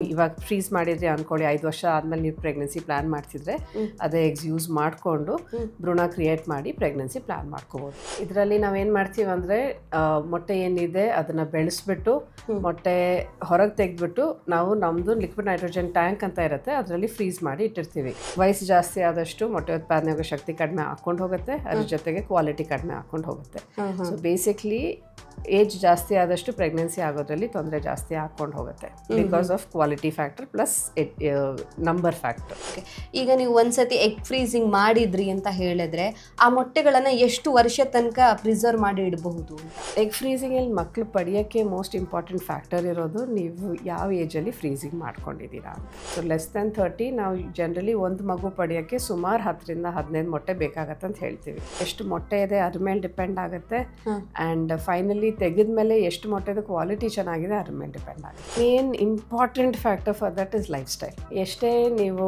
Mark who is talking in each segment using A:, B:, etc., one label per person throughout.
A: ಇವಾಗ ಫ್ರೀಸ್ ಮಾಡಿದ್ರೆ ಅನ್ಕೊಳ್ಳಿ 5 ವರ್ಷ ಆದಮೇಲೆ ನೀವು ಪ್ರೆಗ್ನೆನ್ಸಿ ಪ್ಲಾನ್ ಮಾಡ್ತಿದ್ರೆ ಅದೇ ಎಗ್ಸ್ ಯೂಸ್ ಮಾಡಿಕೊಂಡು ಭ್ರೂಣ ಕ್ರಿಯೇಟ್ ಮಾಡಿ ಪ್ರೆಗ್ನೆನ್ಸಿ ಪ್ಲಾನ್ ಮಾಡ್ಕೋಬೋದು. ಇದರಲ್ಲಿ ನಾವೇನು ಮಾಡ್ತೀವಿ ಅಂದರೆ ಮೊಟ್ಟೆ ಏನಿದೆ ಅದನ್ನು ಬೆಳೆಸ್ಬಿಟ್ಟು ಮೊಟ್ಟೆ ಹೊರಗೆ ತೆಗೆದ್ಬಿಟ್ಟು ನಾವು ನಮ್ಮದು ಲಿಕ್ವಿಡ್ ನೈಟ್ರೋಜನ್ ಟ್ಯಾಂಕ್ ಅಂತ ಇರುತ್ತೆ ಅದರಲ್ಲಿ ಫ್ರೀಸ್ ಮಾಡಿ ಇಟ್ಟಿರ್ತೀವಿ. ವಯಸ್ಸು ಜಾಸ್ತಿ ಆದಷ್ಟು ಮೊಟ್ಟೆ ಉತ್ಪಾದನೆ ಆಗೋ ಶಕ್ತಿ ಕಡಿಮೆ ಹಾಕ್ಕೊಂಡು ಹೋಗುತ್ತೆ, ಅದ್ರ ಜೊತೆಗೆ ಕ್ವಾಲಿಟಿ ಕಡಿಮೆ ಹಾಕ್ಕೊಂಡು ಹೋಗುತ್ತೆ. ಸೊ ಬೇಸಿಕ್ಲಿ ಏಜ್ ಜಾಸ್ತಿ ಆದಷ್ಟು ಪ್ರೆಗ್ನೆನ್ಸಿ ಆಗೋದ್ರಲ್ಲಿ ತೊಂದರೆ ಜಾಸ್ತಿ ಹಾಕ್ಕೊಂಡು ಹೋಗುತ್ತೆ because of quality factor plus number factor.
B: ಈಗ ನೀವು ಒಂದ್ಸತಿ ಎಗ್ ಫ್ರೀಸಿಂಗ್ ಮಾಡಿದ್ರಿ ಅಂತ ಹೇಳಿದ್ರೆ ಆ ಮೊಟ್ಟೆಗಳನ್ನು ಎಷ್ಟು ವರ್ಷ ತನಕ ಪ್ರಿಸರ್ವ್ ಮಾಡಿ ಇಡಬಹುದು?
A: ಎಗ್ ಫ್ರೀಸಿಂಗಲ್ಲಿ ಮಕ್ಕಳು ಪಡೆಯೋಕ್ಕೆ ಮೋಸ್ಟ್ ಇಂಪಾರ್ಟೆಂಟ್ ಫ್ಯಾಕ್ಟರ್ ಇರೋದು ನೀವು ಯಾವ ಏಜಲ್ಲಿ ಫ್ರೀಸಿಂಗ್ ಮಾಡ್ಕೊಂಡಿದ್ದೀರಾ ಅಂತ. ಸೊ ಲೆಸ್ ದೆನ್ 30 ನಾವು ಜನರಲಿ ಒಂದು ಮಗು ಪಡೆಯೋಕ್ಕೆ ಸುಮಾರು 10 ರಿಂದ 15 ಮೊಟ್ಟೆ ಬೇಕಾಗತ್ತೆ ಅಂತ ಹೇಳ್ತೀವಿ. ಎಷ್ಟು ಮೊಟ್ಟೆ ಇದೆ ಅದ್ರ ಮೇಲೆ ಡಿಪೆಂಡ್ ಆಗುತ್ತೆ ಆ್ಯಂಡ್ ಫೈನಲಿ ತೆಗೆದ ಮೇಲೆ ಎಷ್ಟು ಮೊಟ್ಟೆದು ಕ್ವಾಲಿಟಿ ಚೆನ್ನಾಗಿದೆ ಅದ್ರ ಮೇಲೆ ಡಿಪೆಂಡ್ ಆಗುತ್ತೆ. Main important factor for that is life style. ಎಷ್ಟೇ ನೀವು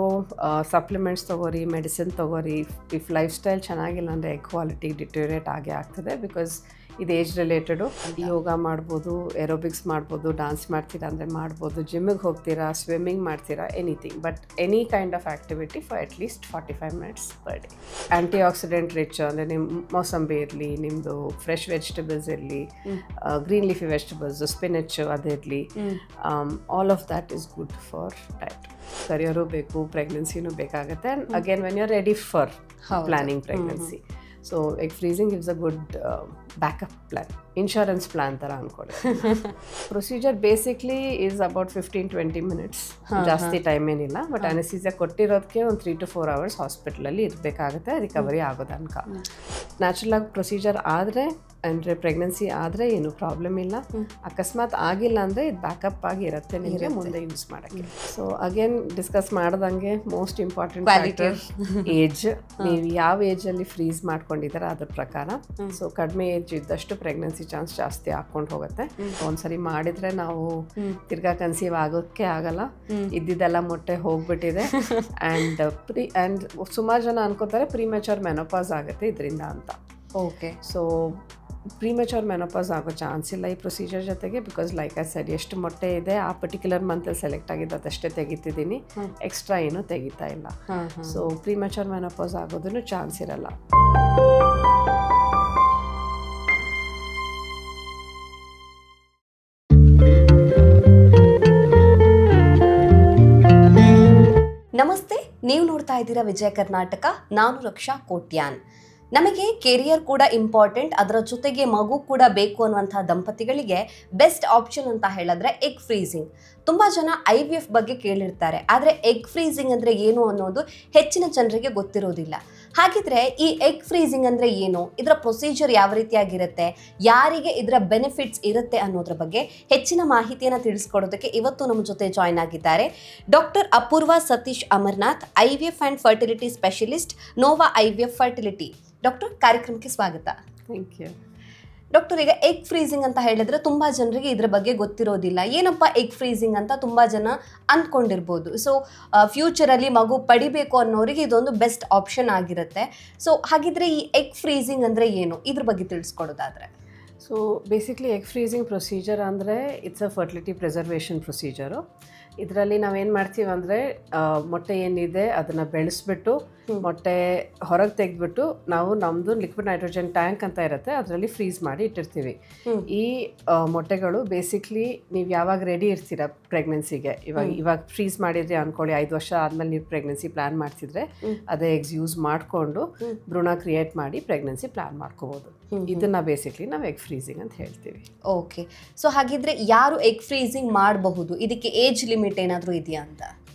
A: ಸಪ್ಲಿಮೆಂಟ್ಸ್ ತೊಗೋರಿ, ಮೆಡಿಸಿನ್ ತೊಗೋರಿ, ಇಫ್ ಲೈಫ್ ಸ್ಟೈಲ್ ಚೆನ್ನಾಗಿಲ್ಲ ಅಂದರೆ ಎಗ್ ಕ್ವಾಲಿಟಿ ಡಿಟೋರಿಯೇಟ್ ಆಗೇ ಆಗ್ತದೆ. ಬಿಕಾಸ್ ಇದು ಏಜ್ ರಿಲೇಟೆಡು. ಯೋಗ ಮಾಡ್ಬೋದು, ಏರೋಬಿಕ್ಸ್ ಮಾಡ್ಬೋದು, ಡಾನ್ಸ್ ಮಾಡ್ತೀರಾ ಅಂದರೆ ಮಾಡ್ಬೋದು, ಜಿಮ್ಮಿಗೆ ಹೋಗ್ತೀರಾ, ಸ್ವಿಮ್ಮಿಂಗ್ ಮಾಡ್ತೀರಾ, anything but any kind of activity for at least 45 minutes per day. Antioxidant rich ಅಂದರೆ ನಿಮ್ಮ ಮೋಸಂಬಿ ಇರಲಿ, ನಿಮ್ಮದು ಫ್ರೆಶ್ ವೆಜಿಟೇಬಲ್ಸ್ ಇರಲಿ, ಗ್ರೀನ್ ಲೀಫಿ ವೆಜಿಟೇಬಲ್ಸ್, ಸ್ಪಿನಚ್ ಅದಿರಲಿ, all of that is good for diet. Career ಬೇಕು, ಪ್ರೆಗ್ನೆನ್ಸಿನೂ ಬೇಕಾಗುತ್ತೆ. And again when you are ready for planning pregnancy. So egg freezing is a good backup plan, insurance plan ಥರ ಅಂದ್ಕೊಳ್ಳಿ. Procedure basically is about 15-20 minutes, ಜಾಸ್ತಿ time ಏನಿಲ್ಲ. But ಅನೆಸ್ಥೀಸಿಯಾ ಕೊಟ್ಟಿರೋದಕ್ಕೆ ಒಂದು 3 to 4 hours ಹಾಸ್ಪಿಟ್ಲಲ್ಲಿ ಇರಬೇಕಾಗುತ್ತೆ ರಿಕವರಿ ಆಗೋ ತನಕ. ನ್ಯಾಚುರಲ್ ಆಗಿ ಪ್ರೊಸೀಜರ್ ಆದರೆ ಅಂದರೆ ಪ್ರೆಗ್ನೆನ್ಸಿ ಆದರೆ ಏನೂ ಪ್ರಾಬ್ಲಮ್ ಇಲ್ಲ. ಅಕಸ್ಮಾತ್ ಆಗಿಲ್ಲ ಅಂದರೆ ಇದು ಬ್ಯಾಕಪ್ ಆಗಿ ಇರುತ್ತೆ ನಿಮಗೆ ಮುಂದೆ ಯೂಸ್ ಮಾಡೋಕ್ಕೆ. ಸೊ ಅಗೇನ್ ಡಿಸ್ಕಸ್ ಮಾಡ್ದಂಗೆ ಮೋಸ್ಟ್ ಇಂಪಾರ್ಟೆಂಟ್ ಫ್ಯಾಕ್ಟರ್ ಏಜ್. ನೀವು ಯಾವ ಏಜಲ್ಲಿ ಫ್ರೀಸ್ ಮಾಡ್ಕೊಂಡಿದ್ದಾರೆ ಅದ್ರ ಪ್ರಕಾರ. ಸೊ ಕಡಿಮೆ ಏಜ್ ಇದ್ದಷ್ಟು ಪ್ರೆಗ್ನೆನ್ಸಿ ಚಾನ್ಸ್ ಜಾಸ್ತಿ ಹಾಕ್ಕೊಂಡು ಹೋಗುತ್ತೆ. ಒಂದ್ಸರಿ ಮಾಡಿದರೆ ನಾವು ತಿರ್ಗಾ ಕನ್ಸೀವ್ ಆಗೋಕ್ಕೆ ಆಗಲ್ಲ, ಇದ್ದಿದ್ದೆಲ್ಲ ಮೊಟ್ಟೆ ಹೋಗ್ಬಿಟ್ಟಿದೆ. ಆ್ಯಂಡ್ ಸುಮಾರು ಜನ ಅನ್ಕೋತಾರೆ ಪ್ರೀಮೆಚೂರ್ ಮೆನೋಪಾಸ್ ಆಗುತ್ತೆ ಇದರಿಂದ ಅಂತ.
B: ಓಕೆ.
A: ಸೊ ಪ್ರೀಮೆಚೂರ್ ಮೆನೋಪಾಸ್ ಆಗೋ ಚಾನ್ಸ್ ಇಲ್ಲ ಈ ಪ್ರೊಸೀಜರ್ ಜೊತೆಗೆ. ಬಿಕಾಸ್ ಲೈಕ್ ಐ ಸೆಡ್ ಎಷ್ಟು ಮೊಟ್ಟೆ ಇದೆ ಆ ಪರ್ಟಿಕ್ಯುಲರ್ ಮಂತಲ್ಲಿ ಸೆಲೆಕ್ಟ್ ಆಗಿದ್ದು ಅದಷ್ಟೇ ತೆಗಿತಿದ್ದೀನಿ, ಎಕ್ಸ್ಟ್ರಾ ಏನೂ ತೆಗಿತಾ ಇಲ್ಲ. ಸೊ ಪ್ರೀಮೆಚೂರ್ ಮೆನೋಪಾಸ್ ಆಗೋದನ್ನು ಚಾನ್ಸ್ ಇರಲ್ಲ.
B: ನಮಸ್ತೆ, ನೀವು ನೋಡ್ತಾ ಇದ್ದೀರಾ ವಿಜಯ ಕರ್ನಾಟಕ. ನಾನು ರಕ್ಷಾ ಕೋಟ್ಯಾನ್. ನಮಗೆ ಕೆರಿಯರ್ ಕೂಡ ಇಂಪಾರ್ಟೆಂಟ್, ಅದರ ಜೊತೆಗೆ ಮಗು ಕೂಡ ಬೇಕು ಅನ್ನುವಂಥ ದಂಪತಿಗಳಿಗೆ ಬೆಸ್ಟ್ ಆಪ್ಷನ್ ಅಂತ ಹೇಳಿದ್ರೆ ಎಗ್ ಫ್ರೀಸಿಂಗ್. ತುಂಬ ಜನ IVF ಬಗ್ಗೆ ಕೇಳಿರ್ತಾರೆ, ಆದರೆ ಎಗ್ ಫ್ರೀಸಿಂಗ್ ಅಂದರೆ ಏನು ಅನ್ನೋದು ಹೆಚ್ಚಿನ ಜನರಿಗೆ ಗೊತ್ತಿರೋದಿಲ್ಲ. ಹಾಗಿದ್ರೆ ಈ ಎಗ್ ಫ್ರೀಸಿಂಗ್ ಅಂದರೆ ಏನು, ಇದರ ಪ್ರೊಸೀಜರ್ ಯಾವ ರೀತಿಯಾಗಿರುತ್ತೆ, ಯಾರಿಗೆ ಇದರ ಬೆನಿಫಿಟ್ಸ್ ಇರುತ್ತೆ ಅನ್ನೋದ್ರ ಬಗ್ಗೆ ಹೆಚ್ಚಿನ ಮಾಹಿತಿಯನ್ನು ತಿಳಿಸ್ಕೊಡೋದಕ್ಕೆ ಇವತ್ತು ನಮ್ಮ ಜೊತೆ ಜಾಯ್ನ್ ಆಗಿದ್ದಾರೆ doctor Apoorva Satish Amarnath, IVF and fertility specialist, Nova IVF fertility. Doctor, ಕಾರ್ಯಕ್ರಮಕ್ಕೆ ಸ್ವಾಗತ.
A: Thank you.
B: ಡಾಕ್ಟರ್, ಈಗ ಎಗ್ ಫ್ರೀಸಿಂಗ್ ಅಂತ ಹೇಳಿದ್ರೆ ತುಂಬ ಜನರಿಗೆ ಇದ್ರ ಬಗ್ಗೆ ಗೊತ್ತಿರೋದಿಲ್ಲ. ಏನಪ್ಪ ಎಗ್ ಫ್ರೀಸಿಂಗ್ ಅಂತ ತುಂಬ ಜನ ಅಂದ್ಕೊಂಡಿರ್ಬೋದು. ಸೊ ಫ್ಯೂಚರಲ್ಲಿ ಮಗು ಪಡಿಬೇಕು ಅನ್ನೋರಿಗೆ ಇದೊಂದು ಬೆಸ್ಟ್ ಆಪ್ಷನ್ ಆಗಿರುತ್ತೆ. ಸೊ ಹಾಗಿದ್ರೆ ಈ ಎಗ್ ಫ್ರೀಸಿಂಗ್ ಅಂದರೆ ಏನು, ಇದ್ರ ಬಗ್ಗೆ ತಿಳಿಸ್ಕೊಡೋದಾದರೆ?
A: So basically egg freezing procedure ಅಂದರೆ it's a fertility preservation procedure. ಇದರಲ್ಲಿ ನಾವೇನು ಮಾಡ್ತೀವಿ ಅಂದರೆ ಮೊಟ್ಟೆ ಏನಿದೆ ಅದನ್ನು ಬೆಳೆಸ್ಬಿಟ್ಟು ಮೊಟ್ಟೆ ಹೊರಗೆ ತೆಗೆದ್ಬಿಟ್ಟು ನಾವು ನಮ್ಮದು ಲಿಕ್ವಿಡ್ ನೈಟ್ರೋಜನ್ ಟ್ಯಾಂಕ್ ಅಂತ ಇರುತ್ತೆ ಅದರಲ್ಲಿ ಫ್ರೀಸ್ ಮಾಡಿ ಇಟ್ಟಿರ್ತೀವಿ. ಈ ಮೊಟ್ಟೆಗಳು ಬೇಸಿಕ್ಲಿ ನೀವು ಯಾವಾಗ ರೆಡಿ ಇರ್ತೀರ ಪ್ರೆಗ್ನೆನ್ಸಿಗೆ, ಇವಾಗ ಫ್ರೀಸ್ ಮಾಡಿದ್ರೆ ಅಂದ್ಕೊಳ್ಳಿ 5 ವರ್ಷ ಆದಮೇಲೆ ನೀವು ಪ್ರೆಗ್ನೆನ್ಸಿ ಪ್ಲಾನ್ ಮಾಡ್ತಿದ್ರೆ ಅದೇ ಎಗ್ಸ್ ಯೂಸ್ ಮಾಡಿಕೊಂಡು ಭ್ರೂಣ ಕ್ರಿಯೇಟ್ ಮಾಡಿ ಪ್ರೆಗ್ನೆನ್ಸಿ ಪ್ಲಾನ್ ಮಾಡ್ಕೋಬೋದು. ಇದನ್ನು ಬೇಸಿಕ್ಲಿ ನಾವು ಎಗ್ ಫ್ರೀಸಿಂಗ್ ಅಂತ ಹೇಳ್ತೀವಿ.
B: ಓಕೆ. ಸೊ ಹಾಗಿದ್ರೆ ಯಾರು ಎಗ್ ಫ್ರೀಸಿಂಗ್ ಮಾಡಬಹುದು, ಇದಕ್ಕೆ ಏಜ್ ಲಿಮಿಟ್ ಏನಾದರೂ ಇದೆಯಾ ಅಂತ?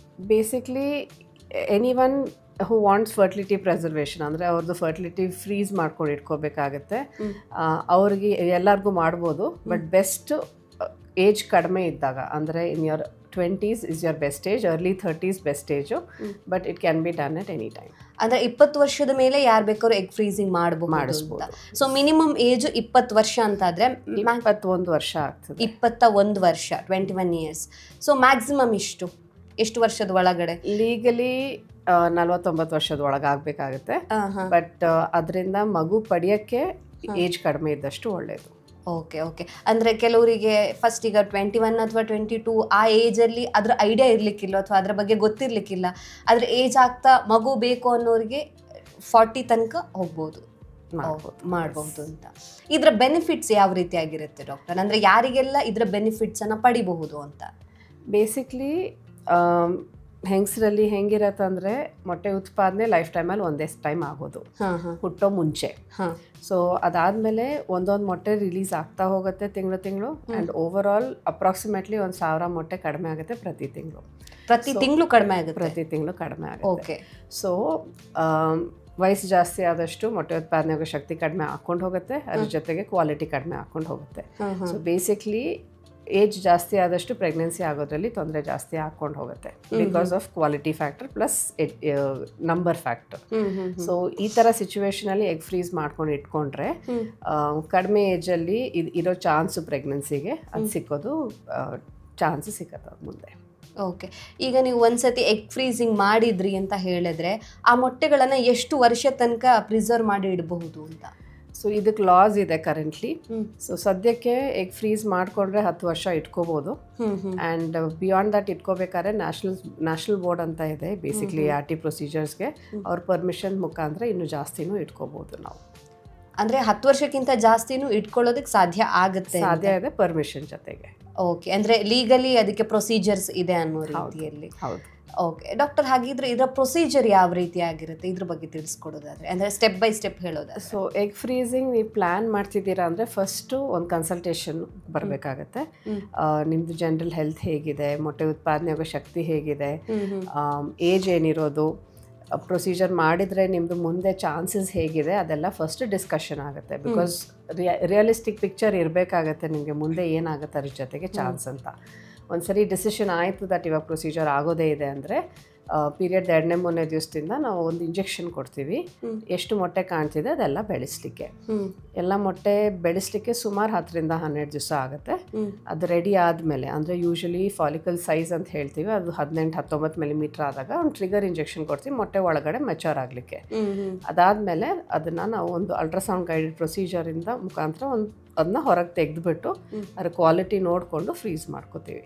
A: Basically anyone who wants fertility preservation ಅಂದರೆ ಅವ್ರದ್ದು ಫರ್ಟಿಲಿಟಿ ಫ್ರೀಸ್ ಮಾಡ್ಕೊಂಡು ಇಟ್ಕೋಬೇಕಾಗತ್ತೆ. ಅವ್ರಿಗೆ ಎಲ್ಲರಿಗೂ ಮಾಡ್ಬೋದು. ಬಟ್ ಬೆಸ್ಟ್ ಏಜ್ ಕಡಿಮೆ ಇದ್ದಾಗ ಅಂದರೆ in your 20s is your best age, early 30s best age. But it can be done at any time.
B: ಅಂದರೆ 20 ವರ್ಷದ ಮೇಲೆ ಯಾರು ಬೇಕಾದ್ರೂ ಎಗ್ ಫ್ರೀಸಿಂಗ್ ಮಾಡಿಸ್ಬೋದು. ಸೊ ಮಿನಿಮಮ್ ಏಜ್ 20 ವರ್ಷ ಅಂತಾದರೆ
A: 21 ವರ್ಷ ಆಗ್ತದೆ.
B: 21 ವರ್ಷ, 21 ಇಯರ್ಸ್. ಸೊ ಮ್ಯಾಕ್ಸಿಮಮ್ ಎಷ್ಟು ವರ್ಷದ ಒಳಗಡೆ?
A: ಲೀಗಲಿ 49 ವರ್ಷದ ಒಳಗೆ ಆಗಬೇಕಾಗುತ್ತೆ. ಬಟ್ ಅದರಿಂದ ಮಗು ಪಡೆಯೋಕ್ಕೆ ಏಜ್ ಕಡಿಮೆ ಇದ್ದಷ್ಟು ಒಳ್ಳೆಯದು.
B: Okay okay. ಅಂದರೆ ಕೆಲವರಿಗೆ ಫಸ್ಟ್ ಈಗ 21 ಅಥವಾ 22 ಆ ಏಜಲ್ಲಿ ಅದ್ರ ಐಡಿಯಾ ಇರಲಿಕ್ಕಿಲ್ಲ ಅಥವಾ ಅದ್ರ ಬಗ್ಗೆ ಗೊತ್ತಿರಲಿಕ್ಕಿಲ್ಲ, ಅದ್ರ ಏಜ್ ಆಗ್ತಾ ಮಗು ಬೇಕು ಅನ್ನೋರಿಗೆ 40 ತನಕ ಹೋಗ್ಬೋದು, ಮಾಡ್ಬೋದು ಅಂತ. ಇದರ ಬೆನಿಫಿಟ್ಸ್ ಯಾವ ರೀತಿಯಾಗಿರುತ್ತೆ ಡಾಕ್ಟರ್? ಅಂದರೆ ಯಾರಿಗೆಲ್ಲ ಇದರ ಬೆನಿಫಿಟ್ಸನ್ನು ಪಡಿಬಹುದು ಅಂತ?
A: ಬೇಸಿಕ್ಲಿ ಹೆಂಗಸರಲ್ಲಿ ಹೆಂಗಿರತ್ತೆ ಅಂದರೆ ಮೊಟ್ಟೆ ಉತ್ಪಾದನೆ ಲೈಫ್ ಟೈಮಲ್ಲಿ ಒಂದೇ ಟೈಮ್ ಆಗೋದು, ಹುಟ್ಟೋ ಮುಂಚೆ. ಸೊ ಅದಾದಮೇಲೆ ಒಂದೊಂದು ಮೊಟ್ಟೆ ರಿಲೀಸ್ ಆಗ್ತಾ ಹೋಗುತ್ತೆ ತಿಂಗಳು ಆ್ಯಂಡ್ ಓವರ್ ಆಲ್ ಅಪ್ರಾಕ್ಸಿಮೇಟ್ಲಿ 1,000 ಮೊಟ್ಟೆ ಕಡಿಮೆ ಆಗುತ್ತೆ ಪ್ರತಿ ತಿಂಗಳು.
B: ಪ್ರತಿ ತಿಂಗಳು ಕಡಿಮೆ ಆಗುತ್ತೆ. ಓಕೆ.
A: ಸೊ ವಯಸ್ಸು ಜಾಸ್ತಿ ಆದಷ್ಟು ಮೊಟ್ಟೆ ಉತ್ಪಾದನೆ ಆಗೋ ಶಕ್ತಿ ಕಡಿಮೆ ಹಾಕ್ಕೊಂಡು ಹೋಗುತ್ತೆ, ಅದ್ರ ಜೊತೆಗೆ ಕ್ವಾಲಿಟಿ ಕಡಿಮೆ ಹಾಕ್ಕೊಂಡು ಹೋಗುತ್ತೆ. ಸೊ ಬೇಸಿಕ್ಲಿ ಏಜ್ ಜಾಸ್ತಿ ಆದಷ್ಟು ಪ್ರೆಗ್ನೆನ್ಸಿ ಆಗೋದ್ರಲ್ಲಿ ತೊಂದರೆ ಜಾಸ್ತಿ ಹಾಕ್ಕೊಂಡು ಹೋಗುತ್ತೆ because of quality factor plus number factor. So ಈ ಥರ ಸಿಚುವೇಶನಲ್ಲಿ ಎಗ್ ಫ್ರೀಸ್ ಮಾಡ್ಕೊಂಡು ಇಟ್ಕೊಂಡ್ರೆ ಕಡಿಮೆ ಏಜಲ್ಲಿ ಇರೋ ಚಾನ್ಸು ಪ್ರೆಗ್ನೆನ್ಸಿಗೆ ಅದು ಸಿಕ್ಕೋದು ಚಾನ್ಸ್ ಸಿಕ್ಕತ್ತೆ ಮುಂದೆ.
B: ಓಕೆ. ಈಗ ನೀವು ಒಂದ್ಸತಿ ಎಗ್ ಫ್ರೀಸಿಂಗ್ ಮಾಡಿದ್ರಿ ಅಂತ ಹೇಳಿದ್ರೆ ಆ ಮೊಟ್ಟೆಗಳನ್ನು ಎಷ್ಟು ವರ್ಷ ತನಕ ಪ್ರಿಸರ್ವ್ ಮಾಡಿ ಇಡಬಹುದು ಅಂತ?
A: ಸೊ ಇದಕ್ಕೆ ಲಾಸ್ ಇದೆ ಕರೆಂಟ್ಲಿ. ಸೊ ಸದ್ಯಕ್ಕೆ ಎಗ್ ಫ್ರೀಸ್ ಮಾಡಿಕೊಂಡ್ರೆ 10 ವರ್ಷ ಇಟ್ಕೋಬೋದು. ಆ್ಯಂಡ್ ಬಿಯಾಂಡ್ ದಟ್ ಇಟ್ಕೋಬೇಕಾದ್ರೆ ನ್ಯಾಷನಲ್ ಬೋರ್ಡ್ ಅಂತ ಇದೆ ಬೇಸಿಕ್ಲಿ RT ಪ್ರೊಸೀಜರ್ಸ್ಗೆ, ಅವ್ರ ಪರ್ಮಿಷನ್ ಮುಖಾಂತರ ಇನ್ನೂ ಜಾಸ್ತಿನೂ ಇಟ್ಕೋಬೋದು ನಾವು.
B: ಅಂದರೆ 10 ವರ್ಷಕ್ಕಿಂತ ಜಾಸ್ತಿನೂ ಇಟ್ಕೊಳ್ಳೋದಕ್ಕೆ ಸಾಧ್ಯ ಇದೆ
A: ಪರ್ಮಿಷನ್ ಜೊತೆಗೆ.
B: ಓಕೆ. ಅಂದರೆ ಲೀಗಲಿ ಅದಕ್ಕೆ ಪ್ರೊಸೀಜರ್ಸ್ ಇದೆ ಅನ್ನೋ ರೀತಿಯಲ್ಲಿ.
A: ಹೌದು.
B: ಓಕೆ ಡಾಕ್ಟರ್, ಹಾಗಿದ್ರೆ ಇದರ ಪ್ರೊಸೀಜರ್ ಯಾವ ರೀತಿ ಆಗಿರುತ್ತೆ ಇದ್ರ ಬಗ್ಗೆ ತಿಳಿಸ್ಕೊಡೋದಾದ್ರೆ, ಅಂದರೆ ಸ್ಟೆಪ್ ಬೈ ಸ್ಟೆಪ್ ಹೇಳೋದಾದ್ರೆ?
A: ಸೊ ಎಗ್ ಫ್ರೀಸಿಂಗ್ ನೀವು ಪ್ಲ್ಯಾನ್ ಮಾಡ್ತಿದ್ದೀರಾ ಅಂದರೆ ಫಸ್ಟು ಒಂದು ಕನ್ಸಲ್ಟೇಷನ್ ಬರಬೇಕಾಗತ್ತೆ. ನಿಮ್ಮದು ಜನರಲ್ ಹೆಲ್ತ್ ಹೇಗಿದೆ, ಮೊಟ್ಟೆ ಉತ್ಪಾದನೆ ಆಗೋ ಶಕ್ತಿ ಹೇಗಿದೆ, ಏಜ್ ಏನಿರೋದು, ಪ್ರೊಸೀಜರ್ ಮಾಡಿದರೆ ನಿಮ್ಮದು ಮುಂದೆ ಚಾನ್ಸಸ್ ಹೇಗಿದೆ, ಅದೆಲ್ಲ ಫಸ್ಟ್ ಡಿಸ್ಕಷನ್ ಆಗುತ್ತೆ. ಬಿಕಾಸ್ ರಿಯಲಿಸ್ಟಿಕ್ ಪಿಕ್ಚರ್ ಇರಬೇಕಾಗತ್ತೆ ನಿಮಗೆ ಮುಂದೆ ಏನಾಗುತ್ತೆ ಅದ್ರ ಜೊತೆಗೆ ಚಾನ್ಸ್ ಅಂತ. ಒಂದ್ಸರಿ ಡಿಸಿಷನ್ ಆಯಿತು ದಟ್ ಇವಾಗ ಪ್ರೊಸೀಜರ್ ಆಗೋದೇ ಇದೆ ಅಂದರೆ ಪೀರಿಯಡ್ 2-3 ದಿವಸದಿಂದ ನಾವು ಒಂದು ಇಂಜೆಕ್ಷನ್ ಕೊಡ್ತೀವಿ. ಎಷ್ಟು ಮೊಟ್ಟೆ ಕಾಣ್ತಿದೆ ಅದೆಲ್ಲ ಬೆಳೆಸಲಿಕ್ಕೆ. ಎಲ್ಲ ಮೊಟ್ಟೆ ಬೆಳೆಸಲಿಕ್ಕೆ ಸುಮಾರು 10-12 ದಿವಸ ಆಗುತ್ತೆ. ಅದು ರೆಡಿ ಆದಮೇಲೆ ಅಂದರೆ ಯೂಶಲಿ ಫಾಲಿಕಲ್ ಸೈಜ್ ಅಂತ ಹೇಳ್ತೀವಿ, ಅದು 18-19 ಮಿಲಿಮೀಟರ್ ಆದಾಗ ಒಂದು ಟ್ರಿಗರ್ ಇಂಜೆಕ್ಷನ್ ಕೊಡ್ತೀವಿ ಮೊಟ್ಟೆ ಒಳಗಡೆ ಮೆಚೂರ್ ಆಗಲಿಕ್ಕೆ. ಅದಾದಮೇಲೆ ಅದನ್ನು ನಾವು ಒಂದು ಅಲ್ಟ್ರಾಸೌಂಡ್ ಗೈಡೆಡ್ ಪ್ರೊಸೀಜರಿಂದ ಮುಖಾಂತರ ಅದನ್ನ ಹೊರಗೆ ತೆಗೆದುಬಿಟ್ಟು ಅದ್ರ ಕ್ವಾಲಿಟಿ ನೋಡಿಕೊಂಡು ಫ್ರೀಸ್ ಮಾಡ್ಕೋತೀವಿ.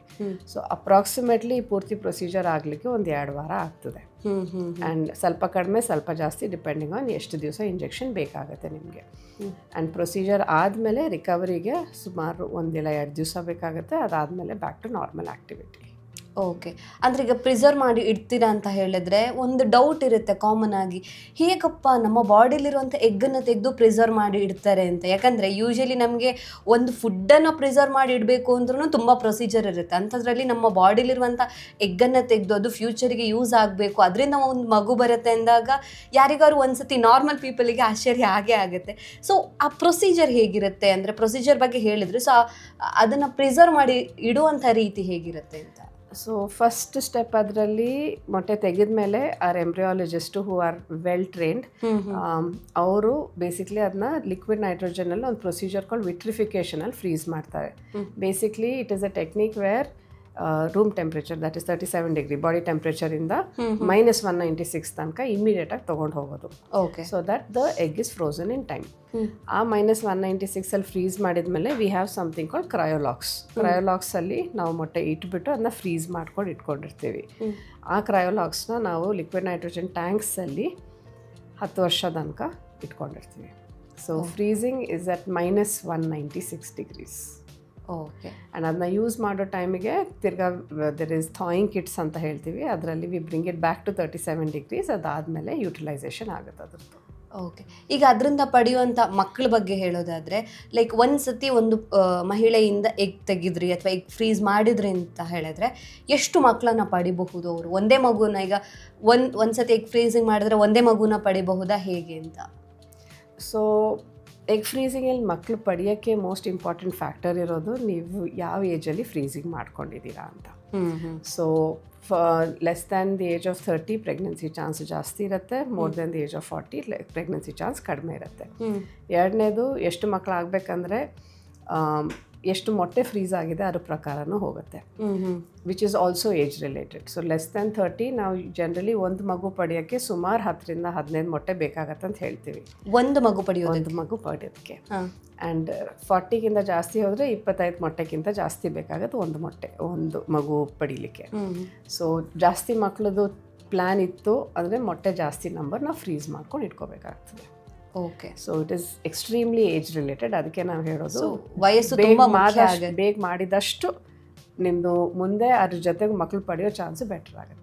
A: ಸೊ ಅಪ್ರಾಕ್ಸಿಮೇಟ್ಲಿ ಪೂರ್ತಿ ಪ್ರೊಸೀಜರ್ ಆಗಲಿಕ್ಕೆ 1-2 ವಾರ ಆಗ್ತದೆ. ಆ್ಯಂಡ್ ಸ್ವಲ್ಪ ಕಡಿಮೆ ಸ್ವಲ್ಪ ಜಾಸ್ತಿ ಡಿಪೆಂಡಿಂಗ್ ಆನ್ ಎಷ್ಟು ದಿವಸ ಇಂಜೆಕ್ಷನ್ ಬೇಕಾಗುತ್ತೆ ನಿಮಗೆ. ಆ್ಯಂಡ್ ಪ್ರೊಸೀಜರ್ ಆದಮೇಲೆ ರಿಕವರಿಗೆ ಸುಮಾರು 1-2 ದಿವಸ ಬೇಕಾಗುತ್ತೆ. ಅದಾದಮೇಲೆ back to normal activity.
B: Okay. ಅಂದರೆ ಈಗ ಪ್ರಿಸರ್ವ್ ಮಾಡಿ ಇಡ್ತೀರಾ ಅಂತ ಹೇಳಿದ್ರೆ ಒಂದು ಡೌಟ್ ಇರುತ್ತೆ ಕಾಮನ್ ಆಗಿ, ಹೇಗಪ್ಪ ನಮ್ಮ ಬಾಡಿಲಿರುವಂಥ ಎಗ್ಗನ್ನು ತೆಗೆದು ಪ್ರಿಸರ್ವ್ ಮಾಡಿ ಇಡ್ತಾರೆ ಅಂತ. ಯಾಕಂದರೆ ಯೂಶಲಿ ನಮಗೆ ಒಂದು ಫುಡ್ಡನ್ನು ಪ್ರಿಸರ್ವ್ ಮಾಡಿ ಇಡಬೇಕು ಅಂದ್ರೂ ತುಂಬ ಪ್ರೊಸೀಜರ್ ಇರುತ್ತೆ. ಅಂಥದ್ರಲ್ಲಿ ನಮ್ಮ ಬಾಡಿಲಿರುವಂಥ ಎಗ್ಗನ್ನು ತೆಗೆದು ಅದು ಫ್ಯೂಚರಿಗೆ ಯೂಸ್ ಆಗಬೇಕು, ಅದರಿಂದ ಒಂದು ಮಗು ಬರುತ್ತೆ ಅಂದಾಗ ಯಾರಿಗಾರು ಒಂದ್ಸತಿ ನಾರ್ಮಲ್ ಪೀಪಲಿಗೆ ಆಶ್ಚರ್ಯ ಆಗೇ ಆಗುತ್ತೆ. ಸೊ ಆ ಪ್ರೊಸೀಜರ್ ಹೇಗಿರುತ್ತೆ ಅಂದರೆ ಪ್ರೊಸೀಜರ್ ಬಗ್ಗೆ ಹೇಳಿದ್ರು, ಸೊ ಅದನ್ನು ಪ್ರಿಸರ್ವ್ ಮಾಡಿ ಇಡುವಂಥ ರೀತಿ ಹೇಗಿರುತ್ತೆ ಅಂತ?
A: ಸೊ ಫಸ್ಟ್ ಸ್ಟೆಪ್ ಅದರಲ್ಲಿ ಮೊಟ್ಟೆ ತೆಗೆದ ಮೇಲೆ embryologist who are well trained ಅವರು ಬೇಸಿಕ್ಲಿ ಅದನ್ನ ಲಿಕ್ವಿಡ್ ನೈಟ್ರೋಜನಲ್ಲಿ ಒಂದು ಪ್ರೊಸೀಜರ್ ಕಾಲ್ಡ್ ವಿಟ್ರಿಫಿಕೇಷನಲ್ಲಿ ಫ್ರೀಸ್ ಮಾಡ್ತಾರೆ. Basically it is a technique where room temperature that is 37 degree body ಟೆಂಪ್ರೇಚರಿಂದ -196 ತನಕ ಇಮಿಡಿಯೇಟಾಗಿ ತೊಗೊಂಡು ಹೋಗೋದು.
B: Okay.
A: So that the egg is frozen in time. ಆ -196 ಫ್ರೀಸ್ ಮಾಡಿದ್ಮೇಲೆ we have something called cryolocks. ಕ್ರಯೋಲಾಕ್ಸಲ್ಲಿ ನಾವು ಮೊಟ್ಟೆ ಇಟ್ಬಿಟ್ಟು ಅದನ್ನ ಫ್ರೀಸ್ ಮಾಡ್ಕೊಂಡು ಇಟ್ಕೊಂಡಿರ್ತೀವಿ. ಆ ಕ್ರಯೋಲಾಕ್ಸ್ನ ನಾವು ಲಿಕ್ವಿಡ್ ನೈಟ್ರೋಜನ್ ಟ್ಯಾಂಕ್ಸಲ್ಲಿ 10 ವರ್ಷ ತನಕ ಇಟ್ಕೊಂಡಿರ್ತೀವಿ. So freezing is at -196 degrees.
B: Okay.
A: And ಅದನ್ನ ಯೂಸ್ ಮಾಡೋ ಟೈಮಿಗೆ ತಿರ್ಗಾ ದೆರ್ ಇಸ್ ಥಾಯಿಂಗ್ ಕಿಟ್ಸ್ ಅಂತ ಹೇಳ್ತೀವಿ, ಅದರಲ್ಲಿ we bring it back to 37 degrees. ಅದಾದಮೇಲೆ ಯುಟಿಲೈಸೇಷನ್ ಆಗುತ್ತೆ ಅದ್ರದ್ದು.
B: ಓಕೆ. ಈಗ ಅದರಿಂದ ಪಡೆಯುವಂಥ ಮಕ್ಕಳ ಬಗ್ಗೆ ಹೇಳೋದಾದರೆ, ಲೈಕ್ ಒಂದು ಸತಿ ಒಂದು ಮಹಿಳೆಯಿಂದ ಎಗ್ ತೆಗೆದ್ರಿ ಅಥವಾ ಎಗ್ ಫ್ರೀಸ್ ಮಾಡಿದ್ರಿ ಅಂತ ಹೇಳಿದ್ರೆ ಎಷ್ಟು ಮಕ್ಕಳನ್ನ ಪಡಿಬಹುದು ಅವರು? ಒಂದೇ ಮಗುನ ಈಗ ಒಂದು ಸತಿ ಎಗ್ ಫ್ರೀಸಿಂಗ್ ಮಾಡಿದ್ರೆ ಒಂದೇ ಮಗುನ ಪಡಿಬಹುದಾ ಹೇಗೆ ಅಂತ?
A: ಸೊ ಎಗ್ ಫ್ರೀಸಿಂಗಲ್ಲಿ ಮಕ್ಕಳು ಪಡೆಯೋಕ್ಕೆ ಮೋಸ್ಟ್ ಇಂಪಾರ್ಟೆಂಟ್ ಫ್ಯಾಕ್ಟರ್ ಇರೋದು ನೀವು ಯಾವ ಏಜಲ್ಲಿ ಫ್ರೀಸಿಂಗ್ ಮಾಡ್ಕೊಂಡಿದ್ದೀರಾ ಅಂತ. So less than the age of 30 pregnancy chance ಜಾಸ್ತಿ ಇರುತ್ತೆ, more than the age of 40 pregnancy chance ಕಡಿಮೆ ಇರುತ್ತೆ. ಎರಡನೇದು ಎಷ್ಟು ಮಕ್ಕಳು ಆಗಬೇಕಂದ್ರೆ ಎಷ್ಟು ಮೊಟ್ಟೆ ಫ್ರೀಸ್ ಆಗಿದೆ ಅದ್ರ ಪ್ರಕಾರನೂ ಹೋಗುತ್ತೆ, which is also age related. So less than 30 ನಾವು ಜನರಲಿ ಒಂದು ಮಗು ಪಡೆಯೋಕ್ಕೆ ಸುಮಾರು 10ರಿಂದ 15 ಮೊಟ್ಟೆ ಬೇಕಾಗತ್ತೆ ಅಂತ ಹೇಳ್ತೀವಿ.
B: ಒಂದು ಮಗು
A: ಪಡೆಯೋದಕ್ಕೆ. ಆ್ಯಂಡ್ 40ಗಿಂತ ಜಾಸ್ತಿ ಹೋದರೆ 25 ಮೊಟ್ಟೆಗಿಂತ ಜಾಸ್ತಿ ಬೇಕಾಗತ್ತೆ ಒಂದು ಮಗು ಪಡೀಲಿಕ್ಕೆ. ಸೊ ಜಾಸ್ತಿ ಮಕ್ಕಳದು ಪ್ಲ್ಯಾನ್ ಇತ್ತು ಅಂದರೆ ಮೊಟ್ಟೆ ಜಾಸ್ತಿ ನಂಬರ್ ನಾವು ಫ್ರೀಸ್ ಮಾಡ್ಕೊಂಡು ಇಟ್ಕೋಬೇಕಾಗ್ತದೆ.
B: Okay.
A: So it is extremely age related. ಅದಕ್ಕೆ ನಾವು ಹೇಳೋದು
B: ವಯಸ್ಸು
A: ಬೇಗ ಮಾಡಿದಷ್ಟು ನಿಮ್ಮದು ಮುಂದೆ ಅದ್ರ ಜೊತೆಗೆ ಮಕ್ಕಳು ಪಡೆಯೋ ಚಾನ್ಸು ಬೆಟರ್ ಆಗುತ್ತೆ.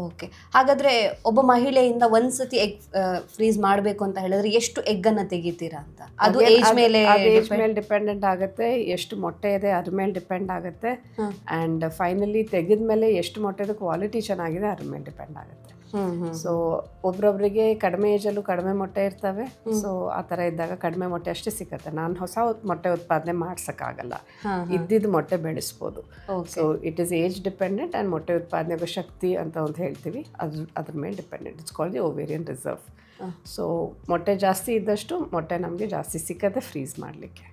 B: ಓಕೆ. ಹಾಗಾದರೆ ಒಬ್ಬ ಮಹಿಳೆಯಿಂದ ಒಂದ್ಸತಿ ಎಗ್ ಫ್ರೀಸ್ ಮಾಡಬೇಕು ಅಂತ ಹೇಳಿದ್ರೆ ಎಷ್ಟು ಎಗ್ಗನ್ನು ತೆಗಿತೀರಾ ಅಂತ? ಅದು ಏಜ್ ಮೇಲೆ
A: ಡಿಪೆಂಡೆಂಟ್ ಆಗುತ್ತೆ, ಎಷ್ಟು ಮೊಟ್ಟೆ ಇದೆ ಅದ್ರ ಮೇಲೆ ಡಿಪೆಂಡ್ ಆಗುತ್ತೆ. ಆ್ಯಂಡ್ ಫೈನಲಿ ತೆಗೆದ್ಮೇಲೆ ಎಷ್ಟು ಮೊಟ್ಟೆದು ಕ್ವಾಲಿಟಿ ಚೆನ್ನಾಗಿದೆ ಅದ್ರ ಮೇಲೆ ಡಿಪೆಂಡ್ ಆಗುತ್ತೆ. ಸೊ ಒಬ್ರೊಬ್ರಿಗೆ ಕಡಿಮೆ ಏಜಲ್ಲೂ ಕಡಿಮೆ ಮೊಟ್ಟೆ ಇರ್ತವೆ. ಸೊ ಆ ಥರ ಇದ್ದಾಗ ಕಡಿಮೆ ಮೊಟ್ಟೆ ಅಷ್ಟೇ ಸಿಗುತ್ತೆ. ನಾನು ಹೊಸ ಮೊಟ್ಟೆ ಉತ್ಪಾದನೆ ಮಾಡ್ಸೋಕ್ಕಾಗಲ್ಲ, ಇದ್ದಿದ್ದು ಮೊಟ್ಟೆ ಬೆಳೆಸ್ಬೋದು. So it is age dependent and ಮೊಟ್ಟೆ ಉತ್ಪಾದನೆಗೆ ಶಕ್ತಿ ಅಂತ ಒಂದು ಹೇಳ್ತೀವಿ, ಅದ್ರ ಮೇಲೆ dependent. It's called the ovarian reserve. So ಮೊಟ್ಟೆ ಜಾಸ್ತಿ ಇದ್ದಷ್ಟು ಮೊಟ್ಟೆ ನಮಗೆ ಜಾಸ್ತಿ ಸಿಕ್ಕತ್ತೆ ಫ್ರೀಸ್ ಮಾಡಲಿಕ್ಕೆ.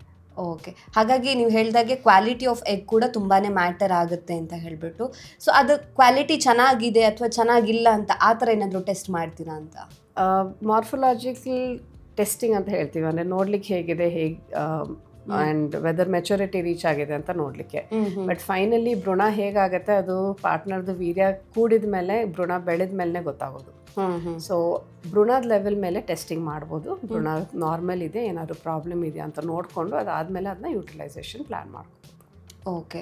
B: ಓಕೆ. ಹಾಗಾಗಿ ನೀವು ಹೇಳಿದಾಗೆ ಕ್ವಾಲಿಟಿ ಆಫ್ ಎಗ್ ಕೂಡ ತುಂಬಾ ಮ್ಯಾಟರ್ ಆಗುತ್ತೆ ಅಂತ ಹೇಳಿಬಿಟ್ಟು, ಸೊ ಅದು ಕ್ವಾಲಿಟಿ ಚೆನ್ನಾಗಿದೆ ಅಥವಾ ಚೆನ್ನಾಗಿಲ್ಲ ಅಂತ ಆ ಥರ ಏನಾದರೂ ಟೆಸ್ಟ್ ಮಾಡ್ತೀರಾ ಅಂತ?
A: ಮಾರ್ಫೊಲಾಜಿಕಲ್ ಟೆಸ್ಟಿಂಗ್ ಅಂತ ಹೇಳ್ತೀವಿ, ಅಂದರೆ ನೋಡ್ಲಿಕ್ಕೆ ಹೇಗಿದೆ ಆ್ಯಂಡ್ ವೆದರ್ ಮೆಚುರಿಟಿ ರೀಚ್ ಆಗಿದೆ ಅಂತ ನೋಡಲಿಕ್ಕೆ. ಬಟ್ ಫೈನಲಿ ಭ್ರೂಣ ಹೇಗಾಗುತ್ತೆ ಅದು ಪಾರ್ಟ್ನರ್ದು ವೀರ್ಯ ಕೂಡಿದ ಮೇಲೆ ಭ್ರೂಣ ಬೆಳೆದ ಮೇಲೆ ಗೊತ್ತಾಗೋದು. ಸೊ ಭ್ರೂಣದ ಲೆವೆಲ್ ಮೇಲೆ ಟೆಸ್ಟಿಂಗ್ ಮಾಡ್ಬೋದು. ಭ್ರೂಣ ನಾರ್ಮಲ್ ಇದೆ, ಏನಾದರೂ ಪ್ರಾಬ್ಲಮ್ ಇದೆಯಾ ಅಂತ ನೋಡಿಕೊಂಡು ಅದಾದಮೇಲೆ ಅದನ್ನ ಯೂಟಿಲೈಸೇಷನ್ ಪ್ಲ್ಯಾನ್ ಮಾಡ್ಬೋದು.
B: ಓಕೆ.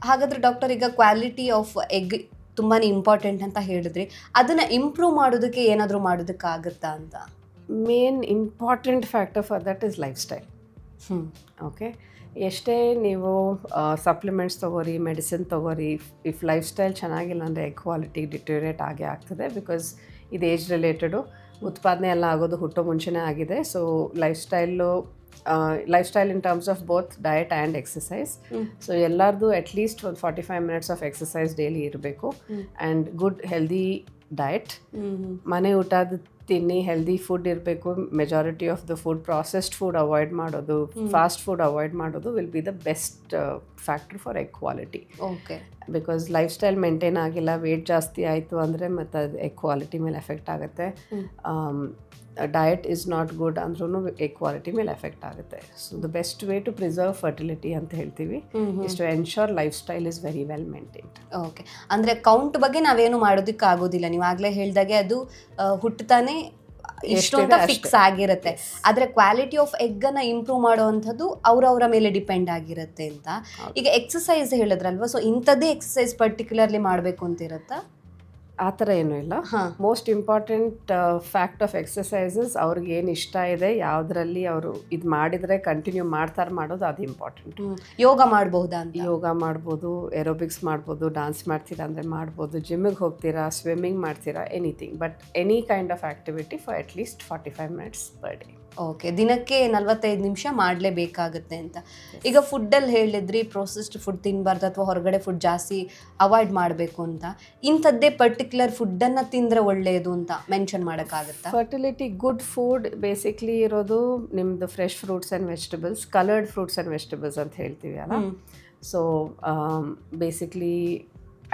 B: ಹಾಗಾದರೆ ಡಾಕ್ಟರ್, ಈಗ ಕ್ವಾಲಿಟಿ ಆಫ್ ಎಗ್ ತುಂಬಾ ಇಂಪಾರ್ಟೆಂಟ್ ಅಂತ ಹೇಳಿದ್ರಿ, ಅದನ್ನು ಇಂಪ್ರೂವ್ ಮಾಡೋದಕ್ಕೆ ಏನಾದರೂ ಮಾಡೋದಕ್ಕಾಗುತ್ತಾ ಅಂತ?
A: Main important factor for that is life style. Okay. ಎಷ್ಟೇ ನೀವು ಸಪ್ಲಿಮೆಂಟ್ಸ್ ತೊಗೋರಿ, ಮೆಡಿಸಿನ್ ತೊಗೋರಿ, ಇಫ್ ಲೈಫ್ ಸ್ಟೈಲ್ ಚೆನ್ನಾಗಿಲ್ಲ ಅಂದರೆ ಎಗ್ ಕ್ವಾಲಿಟಿ ಡಿಟೋರಿಯೇಟ್ ಆಗೇ ಆಗ್ತದೆ. ಬಿಕಾಸ್ ಇದು ಏಜ್ ರಿಲೇಟೆಡು, ಉತ್ಪಾದನೆ ಎಲ್ಲ ಆಗೋದು ಹುಟ್ಟೋ ಮುಂಚೆನೇ ಆಗಿದೆ. So lifestyle in terms of both diet and exercise. So ಎಲ್ಲರದು ಅಟ್ಲೀಸ್ಟ್ ಒಂದು 45 ಮಿನಿಟ್ಸ್ ಆಫ್ ಎಕ್ಸಸೈಸ್ ಡೈಲಿ ಇರಬೇಕು. ಆ್ಯಂಡ್ ಗುಡ್ ಹೆಲ್ದಿ ಡಯಟ್, ಮನೆ ಊಟದ ತಿನ್ನಿ, ಹೆಲ್ದಿ ಫುಡ್ ಇರಬೇಕು. Majority of the food processed food avoid ಮಾಡೋದು, ಫಾಸ್ಟ್ ಫುಡ್ ಅವಾಯ್ಡ್ ಮಾಡೋದು will be the best factor for egg quality.
B: Okay.
A: Because lifestyle maintain ಆಗಿಲ್ಲ, weight ಜಾಸ್ತಿ ಆಯಿತು ಅಂದರೆ ಮತ್ತು ಅದು ಎಗ್ ಕ್ವಾಲಿಟಿ ಮೇಲೆ ಎಫೆಕ್ಟ್ ಆಗುತ್ತೆ. ಡಯಟ್ ಈಸ್ ನಾಟ್ ಗುಡ್ ಅಂದ್ರೂ ಎಗ್ ಕ್ವಾಲಿಟಿ ಮೇಲೆ ಎಫೆಕ್ಟ್ ಆಗುತ್ತೆ. So the best way to preserve fertility ಅಂತ ಹೇಳ್ತೀವಿ is to ensure lifestyle is very well maintained.
B: Okay. ಅಂದರೆ ಕೌಂಟ್ ಬಗ್ಗೆ ನಾವೇನು ಮಾಡೋದಕ್ಕೆ ಆಗೋದಿಲ್ಲ, ನೀವು ಆಗಲೇ ಹೇಳಿದಾಗೆ ಅದು ಹುಟ್ಟುತ್ತಾನೆ ಇಷ್ಟು ಅಂತ ಫಿಕ್ಸ್ ಆಗಿರುತ್ತೆ. ಆದರೆ ಕ್ವಾಲಿಟಿ ಆಫ್ ಎಗ್ಗನ್ನು ಇಂಪ್ರೂವ್ ಮಾಡುವಂಥದ್ದು ಅವರವರ ಮೇಲೆ ಡಿಪೆಂಡ್ ಆಗಿರುತ್ತೆ ಅಂತ. ಈಗ ಎಕ್ಸಸೈಸ್ ಹೇಳಿದ್ರಲ್ವ, ಸೊ ಇಂಥದ್ದೇ ಎಕ್ಸಸೈಸ್ ಪರ್ಟಿಕ್ಯುಲರ್ಲಿ ಮಾಡಬೇಕು ಅಂತ ಇರುತ್ತಾ?
A: ಆ ಥರ ಏನೂ ಇಲ್ಲ. Most important fact of exercises ಅವ್ರಿಗೆ ಏನು ಇಷ್ಟ ಇದೆ, ಯಾವುದರಲ್ಲಿ ಅವರು ಇದು ಮಾಡಿದರೆ ಕಂಟಿನ್ಯೂ ಮಾಡೋದು ಅದು ಇಂಪಾರ್ಟೆಂಟ್.
B: ಯೋಗ ಮಾಡಬಹುದಾ ಅಂತ?
A: ಯೋಗ ಮಾಡ್ಬೋದು, ಏರೋಬಿಕ್ಸ್ ಮಾಡ್ಬೋದು, ಡಾನ್ಸ್ ಮಾಡ್ತೀರಾ ಅಂದರೆ ಮಾಡ್ಬೋದು, ಜಿಮ್ಮಿಗೆ ಹೋಗ್ತೀರಾ, ಸ್ವಿಮ್ಮಿಂಗ್ ಮಾಡ್ತೀರಾ, anything, but any kind of activity for at least 45 minutes per day.
B: Okay. ದಿನಕ್ಕೆ 45 ನಿಮಿಷ ಮಾಡಲೇಬೇಕಾಗುತ್ತೆ ಅಂತ. ಈಗ ಫುಡ್ಡಲ್ಲಿ ಹೇಳಿದ್ರಿ ಪ್ರೊಸೆಸ್ಡ್ ಫುಡ್ ತಿನ್ನಬಾರ್ದು ಅಥವಾ ಹೊರಗಡೆ ಫುಡ್ ಜಾಸ್ತಿ ಅವಾಯ್ಡ್ ಮಾಡಬೇಕು ಅಂತ. ಇಂಥದ್ದೇ ಪರ್ಟಿಕ್ಯುಲರ್ ಫುಡ್ಡನ್ನು ತಿಂದರೆ ಒಳ್ಳೆಯದು ಅಂತ ಮೆನ್ಷನ್ ಮಾಡೋಕ್ಕಾಗುತ್ತಾ?
A: ಫರ್ಟಿಲಿಟಿ ಗುಡ್ ಫುಡ್ ಬೇಸಿಕ್ಲಿ ಇರೋದು ನಿಮ್ಮದು fresh fruits and vegetables, coloured fruits and vegetables ಅಂತ ಹೇಳ್ತೀವಿ ಅಲ್ಲ. So basically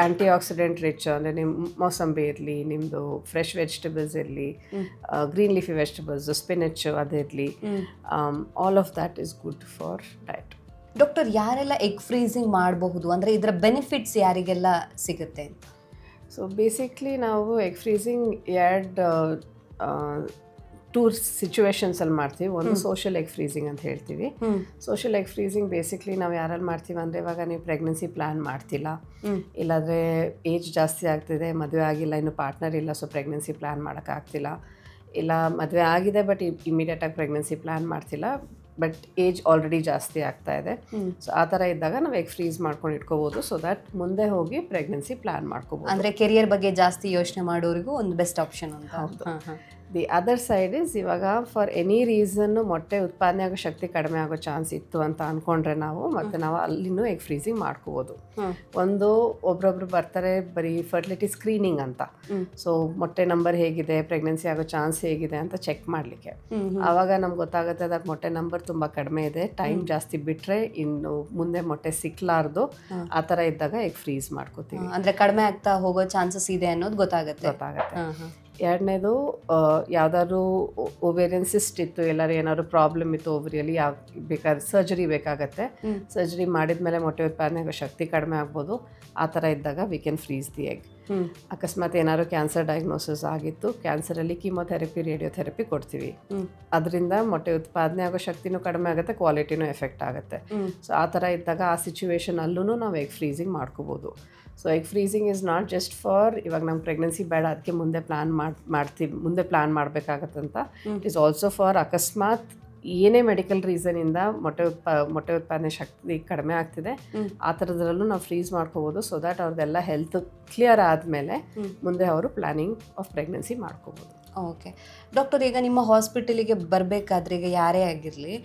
A: antioxidant rich ಅಂದರೆ ನಿಮ್ಮ ಮೋಸಂಬಿ ಇರಲಿ, ನಿಮ್ಮದು ಫ್ರೆಶ್ ವೆಜಿಟಬಲ್ಸ್ ಇರಲಿ, ಗ್ರೀನ್ ಲೀಫಿ ವೆಜಿಟಬಲ್ಸ್, ಸ್ಪಿನಚ್ ಅದಿರಲಿ, all of that is good for diet.
B: Doctor, ಯಾರೆಲ್ಲ ಎಗ್ ಫ್ರೀಸಿಂಗ್ ಮಾಡಬಹುದು, ಅಂದರೆ ಇದರ ಬೆನಿಫಿಟ್ಸ್ ಯಾರಿಗೆಲ್ಲ ಸಿಗುತ್ತೆ ಅಂತ?
A: ಸೊ ಬೇಸಿಕ್ಲಿ ನಾವು ಎಗ್ ಫ್ರೀಸಿಂಗ್ ಟೂ ಸಿಚುವೇಶನ್ಸಲ್ಲಿ ಮಾಡ್ತೀವಿ. ಒಂದು ಸೋಷಿಯಲ್ ಎಗ್ ಫ್ರೀಸಿಂಗ್ ಅಂತ ಹೇಳ್ತೀವಿ. ಸೋಷಿಯಲ್ ಎಗ್ ಫ್ರೀಸಿಂಗ್ ಬೇಸಿಕ್ಲಿ ನಾವು ಯಾರಲ್ಲಿ ಮಾಡ್ತೀವಿ ಅಂದರೆ, ಇವಾಗ ನೀವು ಪ್ರೆಗ್ನೆನ್ಸಿ ಪ್ಲ್ಯಾನ್ ಮಾಡ್ತಿಲ್ಲ, ಇಲ್ಲಾಂದರೆ ಏಜ್ ಜಾಸ್ತಿ ಆಗ್ತಿದೆ, ಮದುವೆ ಆಗಿಲ್ಲ, ಇನ್ನು ಪಾರ್ಟ್ನರ್ ಇಲ್ಲ, ಸೊ ಪ್ರೆಗ್ನೆನ್ಸಿ ಪ್ಲ್ಯಾನ್ ಮಾಡೋಕ್ಕಾಗ್ತಿಲ್ಲ, ಇಲ್ಲ ಮದುವೆ ಆಗಿದೆ ಬಟ್ ಇಮಿಡಿಯೇಟಾಗಿ ಪ್ರೆಗ್ನೆನ್ಸಿ ಪ್ಲ್ಯಾನ್ ಮಾಡ್ತಿಲ್ಲ, ಬಟ್ ಏಜ್ ಆಲ್ರೆಡಿ ಜಾಸ್ತಿ ಆಗ್ತಾ ಇದೆ. ಸೊ ಆ ಥರ ಇದ್ದಾಗ ನಾವು ಎಗ್ ಫ್ರೀಸ್ ಮಾಡ್ಕೊಂಡು ಇಟ್ಕೋಬೋದು. ಸೊ ದ್ಯಾಟ್ ಮುಂದೆ ಹೋಗಿ ಪ್ರೆಗ್ನೆನ್ಸಿ ಪ್ಲ್ಯಾನ್ ಮಾಡ್ಕೋಬೋದು.
B: ಅಂದರೆ ಕೆರಿಯರ್ ಬಗ್ಗೆ ಜಾಸ್ತಿ ಯೋಚನೆ ಮಾಡೋರಿಗೂ ಒಂದು ಬೆಸ್ಟ್ ಆಪ್ಷನ್ ಅಂತ.
A: ಹೌದು. ದಿ ಅದರ್ ಸೈಡ್ ಇಸ್ ಇವಾಗ ಫಾರ್ ಎನಿ ರೀಸನ್ನು ಮೊಟ್ಟೆ ಉತ್ಪಾದನೆ ಆಗೋ ಶಕ್ತಿ ಕಡಿಮೆ ಆಗೋ ಚಾನ್ಸ್ ಇತ್ತು ಅಂತ ಅಂದ್ಕೊಂಡ್ರೆ ಮತ್ತು ನಾವು ಅಲ್ಲಿನೂ ಎಗ್ ಫ್ರೀಸಿಂಗ್ ಮಾಡ್ಕೋಬೋದು. ಒಂದು ಒಬ್ರೊಬ್ರು ಬರ್ತಾರೆ ಬರೀ ಫರ್ಟಿಲಿಟಿ ಸ್ಕ್ರೀನಿಂಗ್ ಅಂತ, ಸೊ ಮೊಟ್ಟೆ ನಂಬರ್ ಹೇಗಿದೆ, ಪ್ರೆಗ್ನೆನ್ಸಿ ಆಗೋ ಚಾನ್ಸ್ ಹೇಗಿದೆ ಅಂತ ಚೆಕ್ ಮಾಡಲಿಕ್ಕೆ. ಆವಾಗ ನಮ್ಗೆ ಗೊತ್ತಾಗುತ್ತೆ ಅದಕ್ಕೆ ಮೊಟ್ಟೆ ನಂಬರ್ ತುಂಬ ಕಡಿಮೆ ಇದೆ, ಟೈಮ್ ಜಾಸ್ತಿ ಬಿಟ್ಟರೆ ಇನ್ನು ಮುಂದೆ ಮೊಟ್ಟೆ ಸಿಕ್ಲಾರ್ದು, ಆ ಥರ ಇದ್ದಾಗ ಎಗ್ ಫ್ರೀಸ್ ಮಾಡ್ಕೋತೀವಿ.
B: ಅಂದರೆ ಕಡಿಮೆ ಆಗ್ತಾ ಹೋಗೋ ಚಾನ್ಸಸ್ ಇದೆ ಅನ್ನೋದು ಗೊತ್ತಾಗುತ್ತೆ.
A: ಎರಡನೇದು ಯಾವ್ದಾದ್ರು ಓವೇರಿಯನ್ ಸಿಸ್ಟ್ ಇತ್ತು, ಎಲ್ಲರೂ ಏನಾದ್ರು ಪ್ರಾಬ್ಲಮ್ ಇತ್ತು ಓವರಿಯಲ್ಲಿ, ಬೇಕಾದ್ರೆ ಸರ್ಜರಿ ಬೇಕಾಗತ್ತೆ, ಸರ್ಜರಿ ಮಾಡಿದ್ಮೇಲೆ ಮೊಟ್ಟೆ ಉತ್ಪಾದನೆ ಆಗೋ ಶಕ್ತಿ ಕಡಿಮೆ ಆಗ್ಬೋದು. ಆ ಥರ ಇದ್ದಾಗ we can freeze the egg. ಅಕಸ್ಮಾತ್ ಏನಾದ್ರು ಕ್ಯಾನ್ಸರ್ ಡಯಾಗ್ನೋಸಿಸ್ ಆಗಿತ್ತು, ಕ್ಯಾನ್ಸರಲ್ಲಿ ಕೀಮೋಥೆರಪಿ, ರೇಡಿಯೋಥೆರಪಿ ಕೊಡ್ತೀವಿ. ಅದರಿಂದ ಮೊಟ್ಟೆ ಉತ್ಪಾದನೆ ಆಗೋ ಶಕ್ತಿನೂ ಕಡಿಮೆ ಆಗುತ್ತೆ, ಕ್ವಾಲಿಟಿನೂ ಎಫೆಕ್ಟ್ ಆಗುತ್ತೆ. ಸೊ ಆ ಥರ ಇದ್ದಾಗ ಆ ಸಿಚುವೇಶನ್ ಅಲ್ಲೂ ನಾವು ಎಗ್ ಫ್ರೀಸಿಂಗ್ ಮಾಡ್ಕೋಬೋದು. So egg freezing is not just for ಇವಾಗ ನಮ್ಗೆ ಪ್ರೆಗ್ನೆನ್ಸಿ ಬೇಡ ಅದಕ್ಕೆ ಮುಂದೆ ಮುಂದೆ ಪ್ಲ್ಯಾನ್ ಮಾಡಬೇಕಾಗತ್ತಂತ. ಇಟ್ ಈಸ್ ಆಲ್ಸೋ ಫಾರ್ ಅಕಸ್ಮಾತ್ ಏನೇ ಮೆಡಿಕಲ್ ರೀಸನಿಂದ ಮೊಟ್ಟೆ ಉತ್ಪಾದನೆ ಶಕ್ತಿ ಕಡಿಮೆ ಆಗ್ತಿದೆ, ಆ ಥರದ್ರಲ್ಲೂ ನಾವು ಫ್ರೀಸ್ ಮಾಡ್ಕೋಬೋದು. ಸೊ ದ್ಯಾಟ್ ಅವ್ರದ್ದೆಲ್ಲ ಹೆಲ್ತ್ ಕ್ಲಿಯರ್ ಆದಮೇಲೆ ಮುಂದೆ ಅವರು ಪ್ಲ್ಯಾನಿಂಗ್ ಆಫ್ ಪ್ರೆಗ್ನೆನ್ಸಿ ಮಾಡ್ಕೋಬೋದು.
B: ಓಕೆ ಡಾಕ್ಟರ್, ಈಗ ನಿಮ್ಮ ಹಾಸ್ಪಿಟಲಿಗೆ ಬರಬೇಕಾದ್ರೆ ಈಗ ಯಾರೇ ಆಗಿರಲಿ,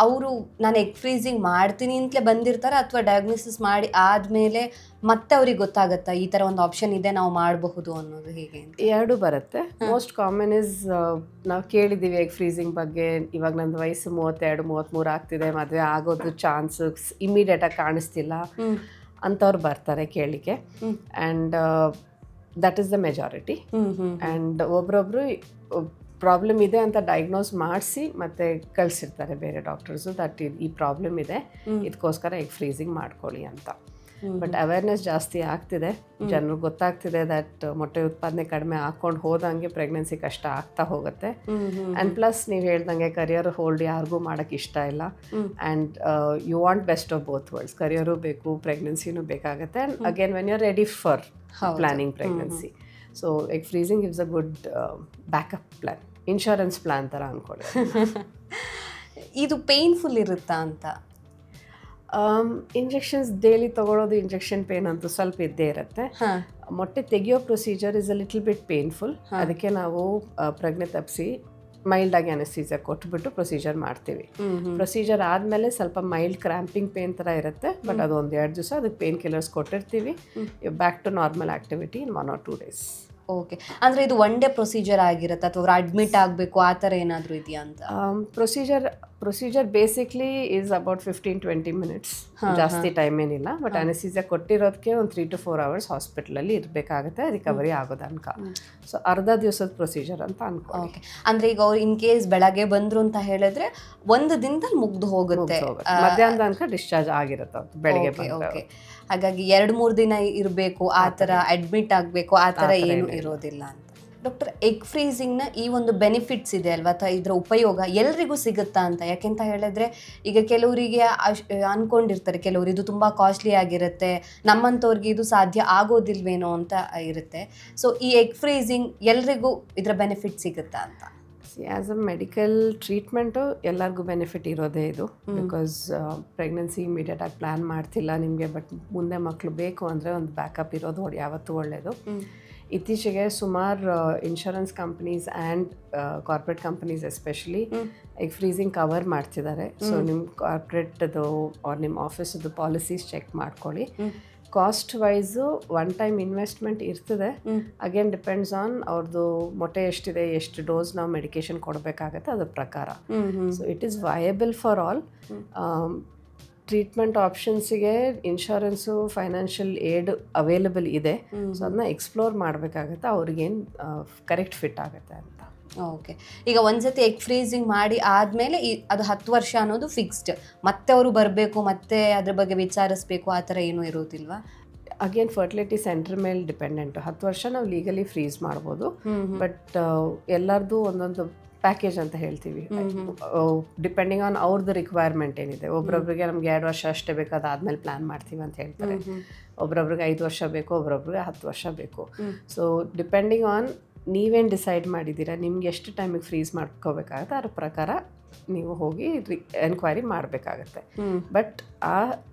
B: ಅವರು ನಾನು ಎಗ್ ಫ್ರೀಸಿಂಗ್ ಮಾಡ್ತೀನಿ ಅಂತಲೇ ಬಂದಿರ್ತಾರೆ ಅಥವಾ ಡಯಾಗ್ನೋಸಿಸ್ ಮಾಡಿ ಆದಮೇಲೆ ಮತ್ತೆ ಅವ್ರಿಗೆ ಗೊತ್ತಾಗುತ್ತಾ ಈ ಥರ ಒಂದು ಆಪ್ಷನ್ ಇದೆ ನಾವು ಮಾಡಬಹುದು ಅನ್ನೋದು, ಹೇಗೆ?
A: ಎರಡು ಬರುತ್ತೆ. ಮೋಸ್ಟ್ ಕಾಮನ್ ಇಸ್ ನಾವು ಕೇಳಿದ್ದೀವಿ ಎಗ್ ಫ್ರೀಸಿಂಗ್ ಬಗ್ಗೆ, ಇವಾಗ ನಂದು ವಯಸ್ಸು 32-33 ಆಗ್ತಿದೆ, ಮದುವೆ ಆಗೋದು ಚಾನ್ಸಸ್ ಇಮಿಡಿಯೇಟಾಗಿ ಕಾಣಿಸ್ತಿಲ್ಲ ಅಂಥವ್ರು ಬರ್ತಾರೆ ಕೇಳಲಿಕ್ಕೆ. And that is the majority. And ಒಬ್ರೊಬ್ರು ಪ್ರಾಬ್ಲಮ್ ಇದೆ ಅಂತ ಡಯಾಗ್ನೋಸ್ ಮಾಡಿಸಿ ಮತ್ತೆ ಕಳಿಸಿರ್ತಾರೆ ಬೇರೆ ಡಾಕ್ಟರ್ಸು, ದಟ್ ಈ ಪ್ರಾಬ್ಲಮ್ ಇದೆ, ಇದಕ್ಕೋಸ್ಕರ ಎಗ್ ಫ್ರೀಸಿಂಗ್ ಮಾಡ್ಕೊಳ್ಳಿ ಅಂತ. ಬಟ್ ಅವೇರ್ನೆಸ್ ಜಾಸ್ತಿ ಆಗ್ತಿದೆ, ಜನರಿಗೆ ಗೊತ್ತಾಗ್ತಿದೆ ದಟ್ ಮೊಟ್ಟೆ ಉತ್ಪಾದನೆ ಕಡಿಮೆ ಹಾಕ್ಕೊಂಡು ಹೋದಂಗೆ ಪ್ರೆಗ್ನೆನ್ಸಿ ಕಷ್ಟ ಆಗ್ತಾ ಹೋಗುತ್ತೆ. ಆ್ಯಂಡ್ ಪ್ಲಸ್ ನೀವು ಹೇಳ್ದಂಗೆ ಕರಿಯರ್ ಹೋಲ್ಡ್ ಯಾರಿಗೂ ಮಾಡೋಕ್ಕೆ ಇಷ್ಟ ಇಲ್ಲ. And you want best of both worlds, career ಬೇಕು, ಪ್ರೆಗ್ನೆನ್ಸಿನೂ ಬೇಕಾಗುತ್ತೆ. And again when you are ready for planning pregnancy, so egg freezing is a good backup plan, insurance plan ಥರ ಅಂದ್ಕೊಳ್ಳಿ.
B: ಇದು ಪೇನ್ಫುಲ್ ಇರುತ್ತಾ ಅಂತ?
A: ಇಂಜೆಕ್ಷನ್ಸ್ ಡೈಲಿ ತೊಗೊಳೋದು, ಇಂಜೆಕ್ಷನ್ ಪೇನ್ ಅಂತೂ ಸ್ವಲ್ಪ ಇದ್ದೇ ಇರುತ್ತೆ. ಮೊಟ್ಟೆ ತೆಗೆಯೋ procedure is a little bit painful. ಅದಕ್ಕೆ ನಾವು ಪ್ರಜ್ಞೆ ತಪ್ಪಿಸಿ ಮೈಲ್ಡಾಗಿ ಅನೆಸ್ಥೀಸಿಯಾ ಕೊಟ್ಬಿಟ್ಟು ಪ್ರೊಸೀಜರ್ ಮಾಡ್ತೀವಿ. ಪ್ರೊಸೀಜರ್ ಆದಮೇಲೆ ಸ್ವಲ್ಪ ಮೈಲ್ಡ್ ಕ್ರ್ಯಾಂಪಿಂಗ್ ಪೇನ್ ಥರ ಇರುತ್ತೆ, ಬಟ್ ಅದು 1-2 ದಿವಸ ಅದಕ್ಕೆ ಪೇನ್ ಕಿಲ್ಲರ್ಸ್ ಕೊಟ್ಟಿರ್ತೀವಿ. Back to normal activity in 1 or 2 days.
B: Okay, ಅಂದರೆ ಇದು ಒನ್ ಡೇ ಪ್ರೊಸೀಜರ್ ಆಗಿರುತ್ತೆ ಅಥವಾ ಅಡ್ಮಿಟ್ ಆಗಬೇಕು ಆ ಥರ ಏನಾದರೂ ಇದೆಯಾ ಅಂತ?
A: Procedure basically is about 15-20 minutes, ಜಾಸ್ತಿ ಟೈಮ್ ಏನಿಲ್ಲ. ಬಟ್ ಅನೆಸ್ಥೀಸಿಯಾ ಕೊಟ್ಟಿರೋದಕ್ಕೆ ಒಂದು 3 to 4 hours ಹಾಸ್ಪಿಟಲಲ್ಲಿ ಇರಬೇಕಾಗುತ್ತೆ ರಿಕವರಿ ಆಗೋ ತನಕ. ಸೊ ಅರ್ಧ ದಿವಸದ ಪ್ರೊಸೀಜರ್ ಅಂತ ಅನ್ಕೊಳ್ಳಿ.
B: ಓಕೆ, ಅಂದರೆ ಈಗ ಅವ್ರು ಇನ್ ಕೇಸ್ ಬೆಳಗ್ಗೆ ಬಂದರು ಅಂತ ಹೇಳಿದ್ರೆ ಒಂದು ದಿನದಲ್ಲಿ ಮುಗ್ದು ಹೋಗುತ್ತೆ,
A: ಮಧ್ಯಾಹ್ನದ ತನಕ ಡಿಸ್ಚಾರ್ಜ್ ಆಗಿರುತ್ತೆ ಬೆಳಗ್ಗೆ.
B: ಓಕೆ, ಹಾಗಾಗಿ 2-3 ದಿನ ಇರಬೇಕು, ಆ ಥರ ಅಡ್ಮಿಟ್ ಆಗಬೇಕು, ಆ ಥರ ಏನು ಇರೋದಿಲ್ಲ ಅಂತ. ಡಾಕ್ಟರ್, ಎಗ್ ಫ್ರೀಸಿಂಗ್ನ ಈ ಒಂದು ಬೆನಿಫಿಟ್ಸ್ ಇದೆ ಅಲ್ವಾ, ಅಥವಾ ಇದರ ಉಪಯೋಗ ಎಲ್ರಿಗೂ ಸಿಗುತ್ತಾ ಅಂತ? ಯಾಕೆಂತ ಹೇಳಿದ್ರೆ ಈಗ ಕೆಲವರಿಗೆ ಅಂದ್ಕೊಂಡಿರ್ತಾರೆ, ಕೆಲವರು ಇದು ತುಂಬ ಕಾಸ್ಟ್ಲಿ ಆಗಿರುತ್ತೆ, ನಮ್ಮಂಥವ್ರಿಗೆ ಇದು ಸಾಧ್ಯ ಆಗೋದಿಲ್ವೇನೋ ಅಂತ ಇರುತ್ತೆ. ಸೊ ಈ ಎಗ್ ಫ್ರೀಸಿಂಗ್ ಎಲ್ರಿಗೂ ಇದರ ಬೆನಿಫಿಟ್ ಸಿಗುತ್ತಾ ಅಂತ?
A: ಆ್ಯಸ್ ಅ ಮೆಡಿಕಲ್ ಟ್ರೀಟ್ಮೆಂಟು ಎಲ್ಲರಿಗೂ ಬೆನಿಫಿಟ್ ಇರೋದೇ ಇದು. ಬಿಕಾಸ್ ಪ್ರೆಗ್ನೆನ್ಸಿ ಇಮಿಡಿಯೇಟಾಗಿ ಪ್ಲ್ಯಾನ್ ಮಾಡ್ತಿಲ್ಲ ನಿಮಗೆ, ಬಟ್ ಮುಂದೆ ಮಕ್ಕಳು ಬೇಕು ಅಂದರೆ ಒಂದು ಬ್ಯಾಕಪ್ ಇರೋದು ಯಾವತ್ತೂ ಒಳ್ಳೆಯದು. ಇತ್ತೀಚೆಗೆ ಸುಮಾರು insurance companies and corporate companies especially egg freezing cover ಮಾಡ್ತಿದ್ದಾರೆ. ಸೊ ನಿಮ್ಮ ಕಾರ್ಪೊರೇಟ್ದು ಆರ್ ನಿಮ್ಮ ಆಫೀಸದು ಪಾಲಿಸೀಸ್ ಚೆಕ್ ಮಾಡ್ಕೊಳ್ಳಿ. Cost wise one time investment ಇರ್ತದೆ. ಅಗೇನ್ ಡಿಪೆಂಡ್ಸ್ ಆನ್ ಅವ್ರದ್ದು ಮೊಟ್ಟೆ ಎಷ್ಟಿದೆ, ಎಷ್ಟು ಡೋಸ್ ನಾವು ಮೆಡಿಕೇಶನ್ ಕೊಡಬೇಕಾಗತ್ತೆ ಅದ್ರ ಪ್ರಕಾರ. So it is viable for all. Treatment ಆಪ್ಷನ್ಸಿಗೆ ಇನ್ಶೂರೆನ್ಸು, ಫೈನಾನ್ಷಿಯಲ್ ಏಡ್ ಅವೈಲಬಲ್ ಇದೆ. ಸೊ ಅದನ್ನ ಎಕ್ಸ್ಪ್ಲೋರ್ ಮಾಡಬೇಕಾಗತ್ತೆ, ಅವ್ರಿಗೇನು ಕರೆಕ್ಟ್ ಫಿಟ್ ಆಗುತ್ತೆ ಅಂತ.
B: ಓಕೆ, ಈಗ ಒಂದ್ಸತಿ ಎಗ್ ಫ್ರೀಸಿಂಗ್ ಮಾಡಿ ಆದಮೇಲೆ ಅದು 10 ವರ್ಷ ಅನ್ನೋದು ಫಿಕ್ಸ್ಡ್, ಮತ್ತೆ ಅವರು ಬರಬೇಕು, ಮತ್ತೆ ಅದ್ರ ಬಗ್ಗೆ ವಿಚಾರಿಸ್ಬೇಕು, ಆ ಥರ ಏನೂ ಇರೋದಿಲ್ವಾ?
A: ಅಗೇನ್ ಫರ್ಟಿಲಿಟಿ ಸೆಂಟರ್ ಮೇಲೆ ಡಿಪೆಂಡೆಂಟು. 10 ವರ್ಷ ನಾವು ಲೀಗಲಿ ಫ್ರೀಸ್ ಮಾಡ್ಬೋದು, ಬಟ್ ಎಲ್ಲರದು ಒಂದೊಂದು ಪ್ಯಾಕೇಜ್ ಅಂತ ಹೇಳ್ತೀವಿ, ಡಿಪೆಂಡಿಂಗ್ ಆನ್ ಅವ್ರದ್ದು ರಿಕ್ವೈರ್ಮೆಂಟ್ ಏನಿದೆ. ಒಬ್ರೊಬ್ರಿಗೆ ನಮ್ಗೆ 2 ವರ್ಷ ಅಷ್ಟೇ ಬೇಕು, ಅದಾದ್ಮೇಲೆ ಪ್ಲ್ಯಾನ್ ಮಾಡ್ತೀವಿ ಅಂತ ಹೇಳ್ತಾರೆ. ಒಬ್ರೊಬ್ರಿಗೆ 5 ವರ್ಷ ಬೇಕು, ಒಬ್ರೊಬ್ರಿಗೆ 10 ವರ್ಷ ಬೇಕು. ಸೊ ಡಿಪೆಂಡಿಂಗ್ ಆನ್ ನೀವೇನು ಡಿಸೈಡ್ ಮಾಡಿದ್ದೀರಾ, ನಿಮ್ಗೆ ಎಷ್ಟು ಟೈಮಿಗೆ ಫ್ರೀಸ್ ಮಾಡ್ಕೋಬೇಕಾಗತ್ತೆ ಅದ್ರ ಪ್ರಕಾರ ನೀವು ಹೋಗಿ ಎನ್ಕ್ವೈರಿ ಮಾಡಬೇಕಾಗತ್ತೆ. ಬಟ್ ಆ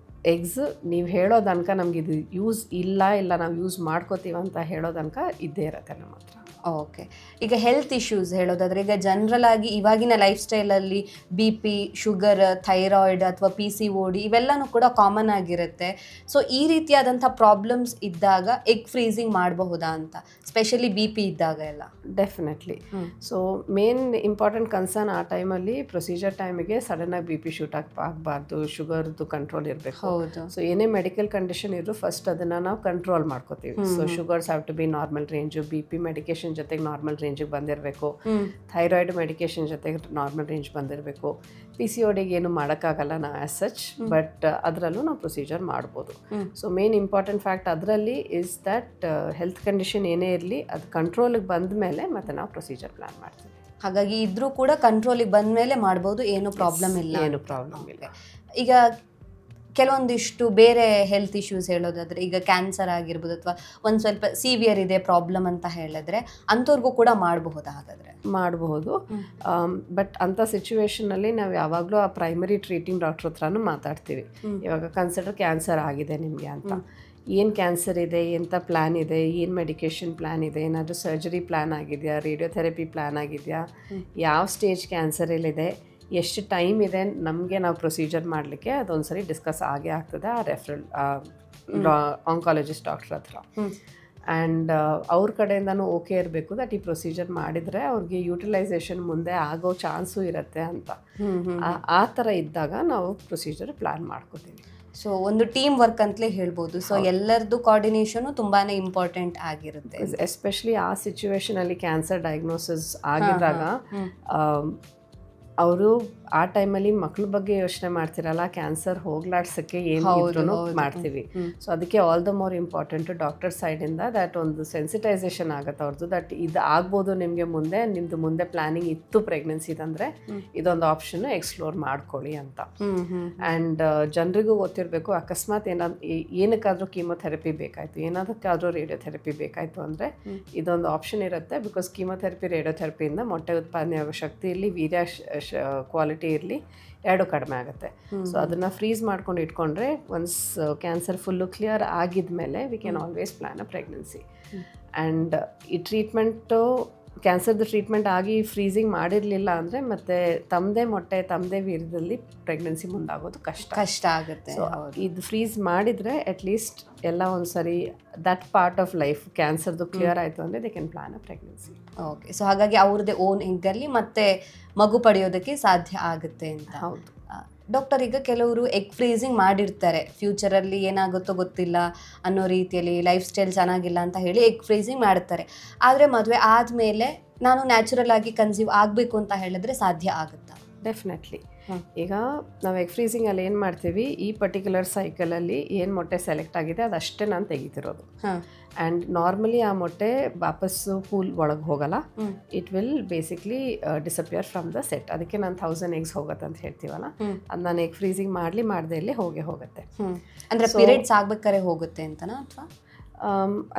A: ಎಗ್ಸ್ ನೀವು ಹೇಳೋ ತನಕ ನಮ್ಗೆ ಇದು ಯೂಸ್ ಇಲ್ಲ ನಾವು ಯೂಸ್ ಮಾಡ್ಕೋತೀವಿ ಅಂತ ಹೇಳೋ ತನಕ ಇದ್ದೇ ಇರುತ್ತೆ ನಮ್ಮ ಹತ್ರ.
B: ಓಕೆ. ಈಗ ಹೆಲ್ತ್ ಇಶ್ಯೂಸ್ ಹೇಳೋದಾದ್ರೆ, ಈಗ ಜನರಲ್ ಆಗಿ ಇವಾಗಿನ ಲೈಫ್ ಸ್ಟೈಲಲ್ಲಿ BP, ಶುಗರ್, ಥೈರಾಯ್ಡ್ ಅಥವಾ PCOD ಇವೆಲ್ಲನೂ ಕೂಡ ಕಾಮನ್ ಆಗಿರುತ್ತೆ. ಸೊ ಈ ರೀತಿಯಾದಂಥ ಪ್ರಾಬ್ಲಮ್ಸ್ ಇದ್ದಾಗ ಎಗ್ ಫ್ರೀಸಿಂಗ್ ಮಾಡಬಹುದಾ ಅಂತ, ಸ್ಪೆಷಲಿ BP ಇದ್ದಾಗ ಎಲ್ಲ?
A: Definitely. So main important concern ಆ ಟೈಮಲ್ಲಿ ಪ್ರೊಸೀಜರ್ ಟೈಮಿಗೆ ಸಡನ್ನಾಗಿ BP ಶೂಟ್ ಆಗಬಾರ್ದು, ಶುಗರ್ದು ಕಂಟ್ರೋಲ್ ಇರಬೇಕು.
B: ಹೌದು.
A: ಸೊ ಏನೇ ಮೆಡಿಕಲ್ ಕಂಡೀಷನ್ ಇದ್ರು ಫಸ್ಟ್ ಅದನ್ನು ನಾವು ಕಂಟ್ರೋಲ್ ಮಾಡ್ಕೋತೀವಿ. So sugars have to be normal range, BP medication ಜೊತೆಗೆ ನಾರ್ಮಲ್ ರೇಂಜಿಗೆ ಬಂದಿರಬೇಕು, ಥೈರಾಯ್ಡ್ ಮೆಡಿಕೇಶನ್ ಜೊತೆಗೆ ನಾರ್ಮಲ್ ರೇಂಜ್ ಬಂದಿರಬೇಕು. PCODಗೆ ಏನು ಮಾಡೋಕ್ಕಾಗಲ್ಲ ನಾ ಆ್ಯಸ್ ಸಚ್, ಬಟ್ ಅದರಲ್ಲೂ ನಾವು ಪ್ರೊಸೀಜರ್ ಮಾಡ್ಬೋದು. ಸೊ ಮೇನ್ ಇಂಪಾರ್ಟೆಂಟ್ ಫ್ಯಾಕ್ಟ್ ಅದರಲ್ಲಿ ಇಸ್ ದಟ್ ಹೆಲ್ತ್ ಕಂಡೀಷನ್ ಏನೇ ಇರಲಿ ಅದು ಕಂಟ್ರೋಲಿಗೆ ಬಂದ ಮೇಲೆ ಮತ್ತೆ ನಾವು ಪ್ರೊಸೀಜರ್ ಪ್ಲ್ಯಾನ್ ಮಾಡ್ತೀವಿ.
B: ಹಾಗಾಗಿ ಇದ್ರೂ ಕೂಡ ಕಂಟ್ರೋಲಿಗೆ ಬಂದ ಮೇಲೆ ಮಾಡ್ಬೋದು, ಏನು ಪ್ರಾಬ್ಲಮ್ ಇಲ್ಲ.
A: ಏನು ಪ್ರಾಬ್ಲಮ್ ಇಲ್ಲ.
B: ಈಗ ಕೆಲವೊಂದಿಷ್ಟು ಬೇರೆ ಹೆಲ್ತ್ ಇಶ್ಯೂಸ್ ಹೇಳೋದಾದರೆ, ಈಗ ಕ್ಯಾನ್ಸರ್ ಆಗಿರ್ಬೋದು ಅಥವಾ ಒಂದು ಸ್ವಲ್ಪ ಸಿವಿಯರ್ ಇದೆ ಪ್ರಾಬ್ಲಮ್ ಅಂತ ಹೇಳಿದ್ರೆ ಅಂಥವ್ರಿಗೂ ಕೂಡ ಮಾಡಬಹುದಾ? ಹಾಗಾದರೆ
A: ಮಾಡಬಹುದು, ಬಟ್ ಅಂಥ ಸಿಚುವೇಷನಲ್ಲಿ ನಾವು ಯಾವಾಗಲೂ ಆ ಪ್ರೈಮರಿ ಟ್ರೀಟಿಂಗ್ ಡಾಕ್ಟ್ರ್ ಹತ್ರನೂ ಮಾತಾಡ್ತೀವಿ. ಇವಾಗ ಕನ್ಸಿಡರ್ ಕ್ಯಾನ್ಸರ್ ಆಗಿದೆ ನಿಮಗೆ ಅಂತ, ಏನು ಕ್ಯಾನ್ಸರ್ ಇದೆ, ಎಂಥ ಪ್ಲ್ಯಾನ್ ಇದೆ, ಏನು ಮೆಡಿಕೇಷನ್ ಪ್ಲ್ಯಾನ್ ಇದೆ, ಏನಾದರೂ ಸರ್ಜರಿ ಪ್ಲ್ಯಾನ್ ಆಗಿದೆಯಾ, ರೇಡಿಯೋಥೆರಪಿ ಪ್ಲ್ಯಾನ್ ಆಗಿದೆಯಾ, ಯಾವ ಸ್ಟೇಜ್ ಕ್ಯಾನ್ಸರಲ್ಲಿದೆ, ಎಷ್ಟು ಟೈಮ್ ಇದೆ ನಮಗೆ ನಾವು ಪ್ರೊಸೀಜರ್ ಮಾಡಲಿಕ್ಕೆ, ಅದೊಂದು ಸರಿ ಡಿಸ್ಕಸ್ ಆಗೇ ಆಗ್ತದೆ ಆ ರೆಫರಲ್ ಆಂಕಾಲಜಿಸ್ಟ್ ಡಾಕ್ಟ್ರ್ ಹತ್ರ. ಆ್ಯಂಡ್ ಅವ್ರ ಕಡೆಯಿಂದನೂ ಓಕೆ ಇರಬೇಕು ದಟ್ ಈ ಪ್ರೊಸೀಜರ್ ಮಾಡಿದರೆ ಅವ್ರಿಗೆ ಯೂಟಿಲೈಸೇಷನ್ ಮುಂದೆ ಆಗೋ ಚಾನ್ಸು ಇರುತ್ತೆ ಅಂತ. ಆ ಥರ ಇದ್ದಾಗ ನಾವು ಪ್ರೊಸೀಜರ್ ಪ್ಲ್ಯಾನ್ ಮಾಡ್ಕೋತೀವಿ.
B: ಸೊ ಒಂದು ಟೀಮ್ ವರ್ಕ್ ಅಂತಲೇ ಹೇಳ್ಬೋದು. ಸೊ ಎಲ್ಲರದ್ದು ಕೋಆರ್ಡಿನೇಷನು ತುಂಬಾ ಇಂಪಾರ್ಟೆಂಟ್ ಆಗಿರುತ್ತೆ,
A: ಎಸ್ಪೆಷಲಿ ಆ ಸಿಚುವೇಶನಲ್ಲಿ ಕ್ಯಾನ್ಸರ್ ಡಯಾಗ್ನೋಸಿಸ್ ಆಗಿದ್ದಾಗ ಅವರು ಆ ಟೈಮಲ್ಲಿ ಮಕ್ಳ ಬಗ್ಗೆ ಯೋಚನೆ ಮಾಡ್ತಿರಲ್ಲ, ಕ್ಯಾನ್ಸರ್ ಹೋಗ್ಲಾಡ್ಸೋಕ್ಕೆ ಏನು ಇದ್ರೂ ಮಾಡ್ತೀವಿ. ಸೊ ಅದಕ್ಕೆ all the more important doctor ಸೈಡಿಂದ ದ್ಯಾಟ್ ಒಂದು ಸೆನ್ಸಿಟೈಸೇಷನ್ ಆಗುತ್ತೆ ಅವ್ರದ್ದು, ದಟ್ ಇದು ಆಗ್ಬೋದು ನಿಮಗೆ ಮುಂದೆ, ನಿಮ್ಮದು ಮುಂದೆ ಪ್ಲ್ಯಾನಿಂಗ್ ಇತ್ತು ಪ್ರೆಗ್ನೆನ್ಸಿದಂದರೆ ಇದೊಂದು ಆಪ್ಷನ್ನು ಎಕ್ಸ್ಪ್ಲೋರ್ ಮಾಡ್ಕೊಳ್ಳಿ ಅಂತ. ಆ್ಯಂಡ್ ಜನರಿಗೂ ಗೊತ್ತಿರಬೇಕು, ಅಕಸ್ಮಾತ್ ಏನಕ್ಕಾದರೂ ಕೀಮೊಥೆರಪಿ ಬೇಕಾಯಿತು, ಏನಾದಕ್ಕಾದರೂ ರೇಡಿಯೋಥೆರಪಿ ಬೇಕಾಯಿತು ಅಂದರೆ ಇದೊಂದು ಆಪ್ಷನ್ ಇರುತ್ತೆ. ಬಿಕಾಸ್ ಕೀಮೊಥೆರಪಿ ರೇಡಿಯೋಥೆರಪಿಯಿಂದ ಮೊಟ್ಟೆ ಉತ್ಪಾದನೆ ಆಗೋ ಶಕ್ತಿ ಇರಲಿ, ವೀರ್ಯ ಕ್ವಾಲಿಟಿ ಇರಲಿ, ಎರಡು ಕಡಿಮೆ ಆಗುತ್ತೆ. ಸೊ ಅದನ್ನು ಫ್ರೀಸ್ ಮಾಡ್ಕೊಂಡು ಇಟ್ಕೊಂಡ್ರೆ ಒನ್ಸ್ ಕ್ಯಾನ್ಸರ್ ಫುಲ್ಲು ಕ್ಲಿಯರ್ ಆಗಿದ್ಮೇಲೆ we can always plan a pregnancy. And ಈ ಟ್ರೀಟ್ಮೆಂಟು ಕ್ಯಾನ್ಸರ್ದು ಟ್ರೀಟ್ಮೆಂಟ್ ಆಗಿ ಫ್ರೀಸಿಂಗ್ ಮಾಡಿರಲಿಲ್ಲ ಅಂದರೆ ಮತ್ತೆ ತಮ್ಮದೇ ಮೊಟ್ಟೆ ತಮ್ಮದೇ ವೀರ್ಯದಲ್ಲಿ ಪ್ರೆಗ್ನೆನ್ಸಿ ಮುಂದಾಗೋದು ಕಷ್ಟ ಆಗುತ್ತೆ. ಸೊ ಇದು ಫ್ರೀಸ್ ಮಾಡಿದರೆ ಅಟ್ಲೀಸ್ಟ್ ಎಲ್ಲ ಒಂದು ಸರಿ ದಟ್ ಪಾರ್ಟ್ ಆಫ್ ಲೈಫ್ ಕ್ಯಾನ್ಸರ್ದು ಕ್ಲಿಯರ್ ಆಯಿತು ಅಂದರೆ they can plan a pregnancy.
B: Okay. So ಹಾಗಾಗಿ ಅವ್ರದ್ದೇ ಓನ್ ಎಗ್ಗಲ್ಲಿ ಮತ್ತೆ ಮಗು ಪಡೆಯೋದಕ್ಕೆ ಸಾಧ್ಯ ಆಗುತ್ತೆ ಅಂತ.
A: ಹೌದು
B: ಡಾಕ್ಟರ್, ಈಗ ಕೆಲವರು ಎಗ್ ಫ್ರೀಸಿಂಗ್ ಮಾಡಿರ್ತಾರೆ, ಫ್ಯೂಚರಲ್ಲಿ ಏನಾಗುತ್ತೋ ಗೊತ್ತಿಲ್ಲ ಅನ್ನೋ ರೀತಿಯಲ್ಲಿ, ಲೈಫ್ ಸ್ಟೈಲ್ ಚೆನ್ನಾಗಿಲ್ಲ ಅಂತ ಹೇಳಿ ಎಗ್ ಫ್ರೀಸಿಂಗ್ ಮಾಡ್ತಾರೆ. ಆದರೆ ಮದುವೆ ಆದಮೇಲೆ ನಾನು ನ್ಯಾಚುರಲ್ ಆಗಿ ಕನ್ಸೀವ್ ಆಗಬೇಕು ಅಂತ ಹೇಳಿದ್ರೆ ಸಾಧ್ಯ ಆಗುತ್ತಾ?
A: ಡೆಫಿನೆಟ್ಲಿ. ಈಗ ನಾವು ಎಗ್ ಫ್ರೀಸಿಂಗಲ್ಲಿ ಏನು ಮಾಡ್ತೀವಿ, ಈ ಪರ್ಟಿಕ್ಯುಲರ್ ಸೈಕಲಲ್ಲಿ ಏನು ಮೊಟ್ಟೆ ಸೆಲೆಕ್ಟ್ ಆಗಿದೆ ಅದಷ್ಟೇ ನಾನು ತೆಗಿತಿರೋದು. ಆ್ಯಂಡ್ ನಾರ್ಮಲಿ ಆ ಮೊಟ್ಟೆ ವಾಪಸ್ಸು ಪೂಲ್ ಒಳಗೆ ಹೋಗಲ್ಲ, it will basically disappear from the set. ಅದಕ್ಕೆ ನಾನು 1000 eggs ಹೋಗುತ್ತೆ ಅಂತ ಹೇಳ್ತೀವಲ್ಲ, ಅದು ನಾನು ಎಗ್ ಫ್ರೀಸಿಂಗ್ ಮಾಡದೆ ಇಲ್ಲಿ ಹೋಗುತ್ತೆ.
B: ಅಂದರೆ ಪೀರಿಯಡ್ಸ್ ಆಗ್ಬೇಕಾದ್ರೆ ಹೋಗುತ್ತೆ ಅಂತನಾ ಅಥವಾ?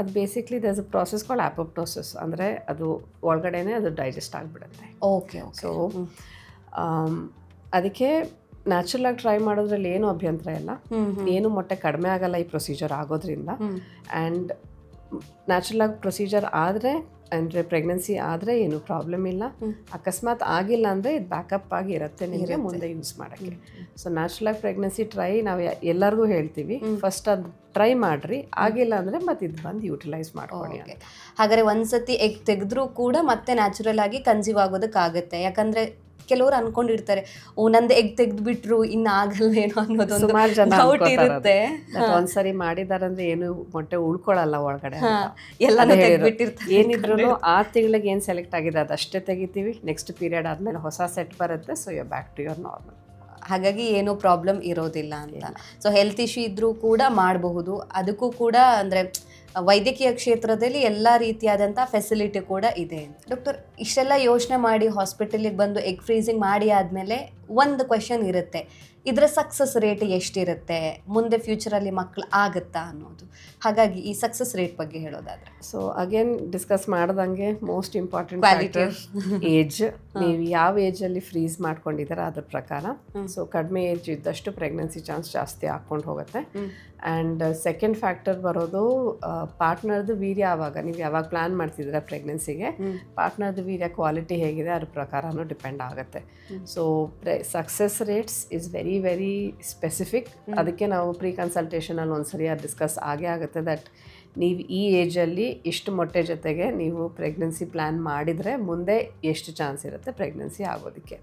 A: ಅದು basically there is a process called apoptosis, ಅಂದರೆ ಅದು ಒಳಗಡೆನೇ ಅದು ಡೈಜೆಸ್ಟ್ ಆಗಿಬಿಡುತ್ತೆ.
B: ಓಕೆ.
A: ಸೊ ಅದಕ್ಕೆ ನ್ಯಾಚುರಲಾಗಿ ಟ್ರೈ ಮಾಡೋದ್ರಲ್ಲಿ ಏನು ಅಭ್ಯಂತರ ಇಲ್ಲ, ಏನು ಮೊಟ್ಟೆ ಕಡಿಮೆ ಆಗಲ್ಲ ಈ ಪ್ರೊಸೀಜರ್ ಆಗೋದ್ರಿಂದ. ಆ್ಯಂಡ್ ನ್ಯಾಚುರಲಾಗಿ ಪ್ರೊಸೀಜರ್ ಆದರೆ ಅಂದರೆ ಪ್ರೆಗ್ನೆನ್ಸಿ ಆದರೆ ಏನು ಪ್ರಾಬ್ಲಮ್ ಇಲ್ಲ. ಅಕಸ್ಮಾತ್ ಆಗಿಲ್ಲ ಅಂದರೆ ಇದು ಬ್ಯಾಕಪ್ ಆಗಿ ಇರುತ್ತೆ ನಿಮಗೆ ಮುಂದೆ ಯೂಸ್ ಮಾಡೋಕ್ಕೆ. ಸೊ ನ್ಯಾಚುರಲಾಗಿ ಪ್ರೆಗ್ನೆನ್ಸಿ ಟ್ರೈ ನಾವು ಎಲ್ಲರಿಗೂ ಹೇಳ್ತೀವಿ, ಫಸ್ಟ್ ಅದು ಟ್ರೈ ಮಾಡಿರಿ, ಆಗಿಲ್ಲ ಅಂದರೆ ಮತ್ತೆ ಇದು ಬಂದು ಯೂಟಿಲೈಸ್ ಮಾಡ್ಕೊಳ್ಳಿ.
B: ಹಾಗಾದರೆ ಒಂದ್ಸತಿ ಎಗ್ ತೆಗೆದ್ರೂ ಕೂಡ ಮತ್ತೆ ನ್ಯಾಚುರಲ್ ಆಗಿ ಕನ್ಸೀವ್ ಆಗೋದಕ್ಕಾಗುತ್ತೆ. ಯಾಕಂದರೆ ಕೆಲವರು ಅನ್ಕೊಂಡಿರ್ತಾರೆ, ನಂದು ಎಗ್ ತೆಗೆದ್ಬಿಟ್ರು ಇನ್ನು ಆಗಲ್ಲ ಏನೋ ಅನ್ನೋದು
A: ಸುಮಾರು ಜನ
B: ಡೌಟ್ ಇರುತ್ತೆ.
A: ಒಂದ್ಸರಿ ಮಾಡಿದಾರಂದ್ರೆ ಏನು ಮೊಟ್ಟೆ ಉಳ್ಕೊಳ್ಳಲ್ಲ ಒಳಗಡೆ,
B: ಎಲ್ಲ ತೆಗೆದ್ಬಿಟ್ಟಿರ್ತಾರೆ.
A: ಏನಿದ್ರು 6 ತಿಂಗಳಿಗೆ ಏನು ಸೆಲೆಕ್ಟ್ ಆಗಿದೆ ಅದಷ್ಟೇ ತೆಗಿತೀವಿ, ನೆಕ್ಸ್ಟ್ ಪೀರಿಯಡ್ ಆದಮೇಲೆ ಹೊಸ ಸೆಟ್ ಬರುತ್ತೆ. So you back to your normal.
B: ಹಾಗಾಗಿ ಏನೂ ಪ್ರಾಬ್ಲಮ್ ಇರೋದಿಲ್ಲ ಅಂತ. ಸೊ ಹೆಲ್ತ್ ಇಶ್ಯೂ ಇದ್ರೂ ಕೂಡ ಮಾಡಬಹುದು. ಅದಕ್ಕೂ ಕೂಡ ಅಂದರೆ ವೈದ್ಯಕೀಯ ಕ್ಷೇತ್ರದಲ್ಲಿ ಎಲ್ಲ ರೀತಿಯಾದಂಥ ಫೆಸಿಲಿಟಿ ಕೂಡ ಇದೆ. ಡಾಕ್ಟರ್, ಇಷ್ಟೆಲ್ಲ ಯೋಚನೆ ಮಾಡಿ ಹಾಸ್ಪಿಟಲಿಗೆ ಬಂದು ಎಗ್ ಫ್ರೀಸಿಂಗ್ ಮಾಡಿ ಆದಮೇಲೆ ಒಂದು ಕ್ವೆಶನ್ ಇರುತ್ತೆ, ಇದರ ಸಕ್ಸಸ್ ರೇಟ್ ಎಷ್ಟಿರುತ್ತೆ, ಮುಂದೆ ಫ್ಯೂಚರಲ್ಲಿ ಮಕ್ಕಳು ಆಗುತ್ತಾ ಅನ್ನೋದು. ಹಾಗಾಗಿ ಈ ಸಕ್ಸಸ್ ರೇಟ್ ಬಗ್ಗೆ ಹೇಳೋದಾದ್ರೆ,
A: ಸೊ ಅಗೇನ್ ಡಿಸ್ಕಸ್ ಮಾಡ್ದಂಗೆ ಮೋಸ್ಟ್ ಇಂಪಾರ್ಟೆಂಟ್
B: ಕ್ವಾಲಿಟಿ
A: ಏಜ್. ನೀವು ಯಾವ ಏಜಲ್ಲಿ ಫ್ರೀಸ್ ಮಾಡ್ಕೊಂಡಿದ್ದೀರಾ ಅದ್ರ ಪ್ರಕಾರ. ಸೊ ಕಡಿಮೆ ಏಜ್ ಇದ್ದಷ್ಟು ಪ್ರೆಗ್ನೆನ್ಸಿ ಚಾನ್ಸ್ ಜಾಸ್ತಿ ಹಾಕ್ಕೊಂಡು ಹೋಗುತ್ತೆ. ಆ್ಯಂಡ್ ಸೆಕೆಂಡ್ ಫ್ಯಾಕ್ಟರ್ ಬರೋದು ಪಾರ್ಟ್ನರ್ದು ವೀರ್ಯ. ಆವಾಗ ನೀವು ಯಾವಾಗ ಪ್ಲ್ಯಾನ್ ಮಾಡ್ತಿದ್ದೀರಾ ಪ್ರೆಗ್ನೆನ್ಸಿಗೆ, ಪಾರ್ಟ್ನರ್ದು ವೀರ್ಯ ಕ್ವಾಲಿಟಿ ಹೇಗಿದೆ ಅದ್ರ ಪ್ರಕಾರನೂ ಡಿಪೆಂಡ್ ಆಗುತ್ತೆ. So success rates is very very specific. ಅದಕ್ಕೆ ನಾವು ಪ್ರೀ ಕನ್ಸಲ್ಟೇಷನಲ್ಲಿ ಒಂದ್ಸರಿ ಅದು ಡಿಸ್ಕಸ್ ಆಗೇ ಆಗುತ್ತೆ ದಟ್ ನೀವು ಈ ಏಜಲ್ಲಿ ಇಷ್ಟು ಮೊಟ್ಟೆ ಜೊತೆಗೆ ನೀವು ಪ್ರೆಗ್ನೆನ್ಸಿ ಪ್ಲ್ಯಾನ್ ಮಾಡಿದರೆ ಮುಂದೆ ಎಷ್ಟು ಚಾನ್ಸ್ ಇರುತ್ತೆ ಪ್ರೆಗ್ನೆನ್ಸಿ ಆಗೋದಕ್ಕೆ.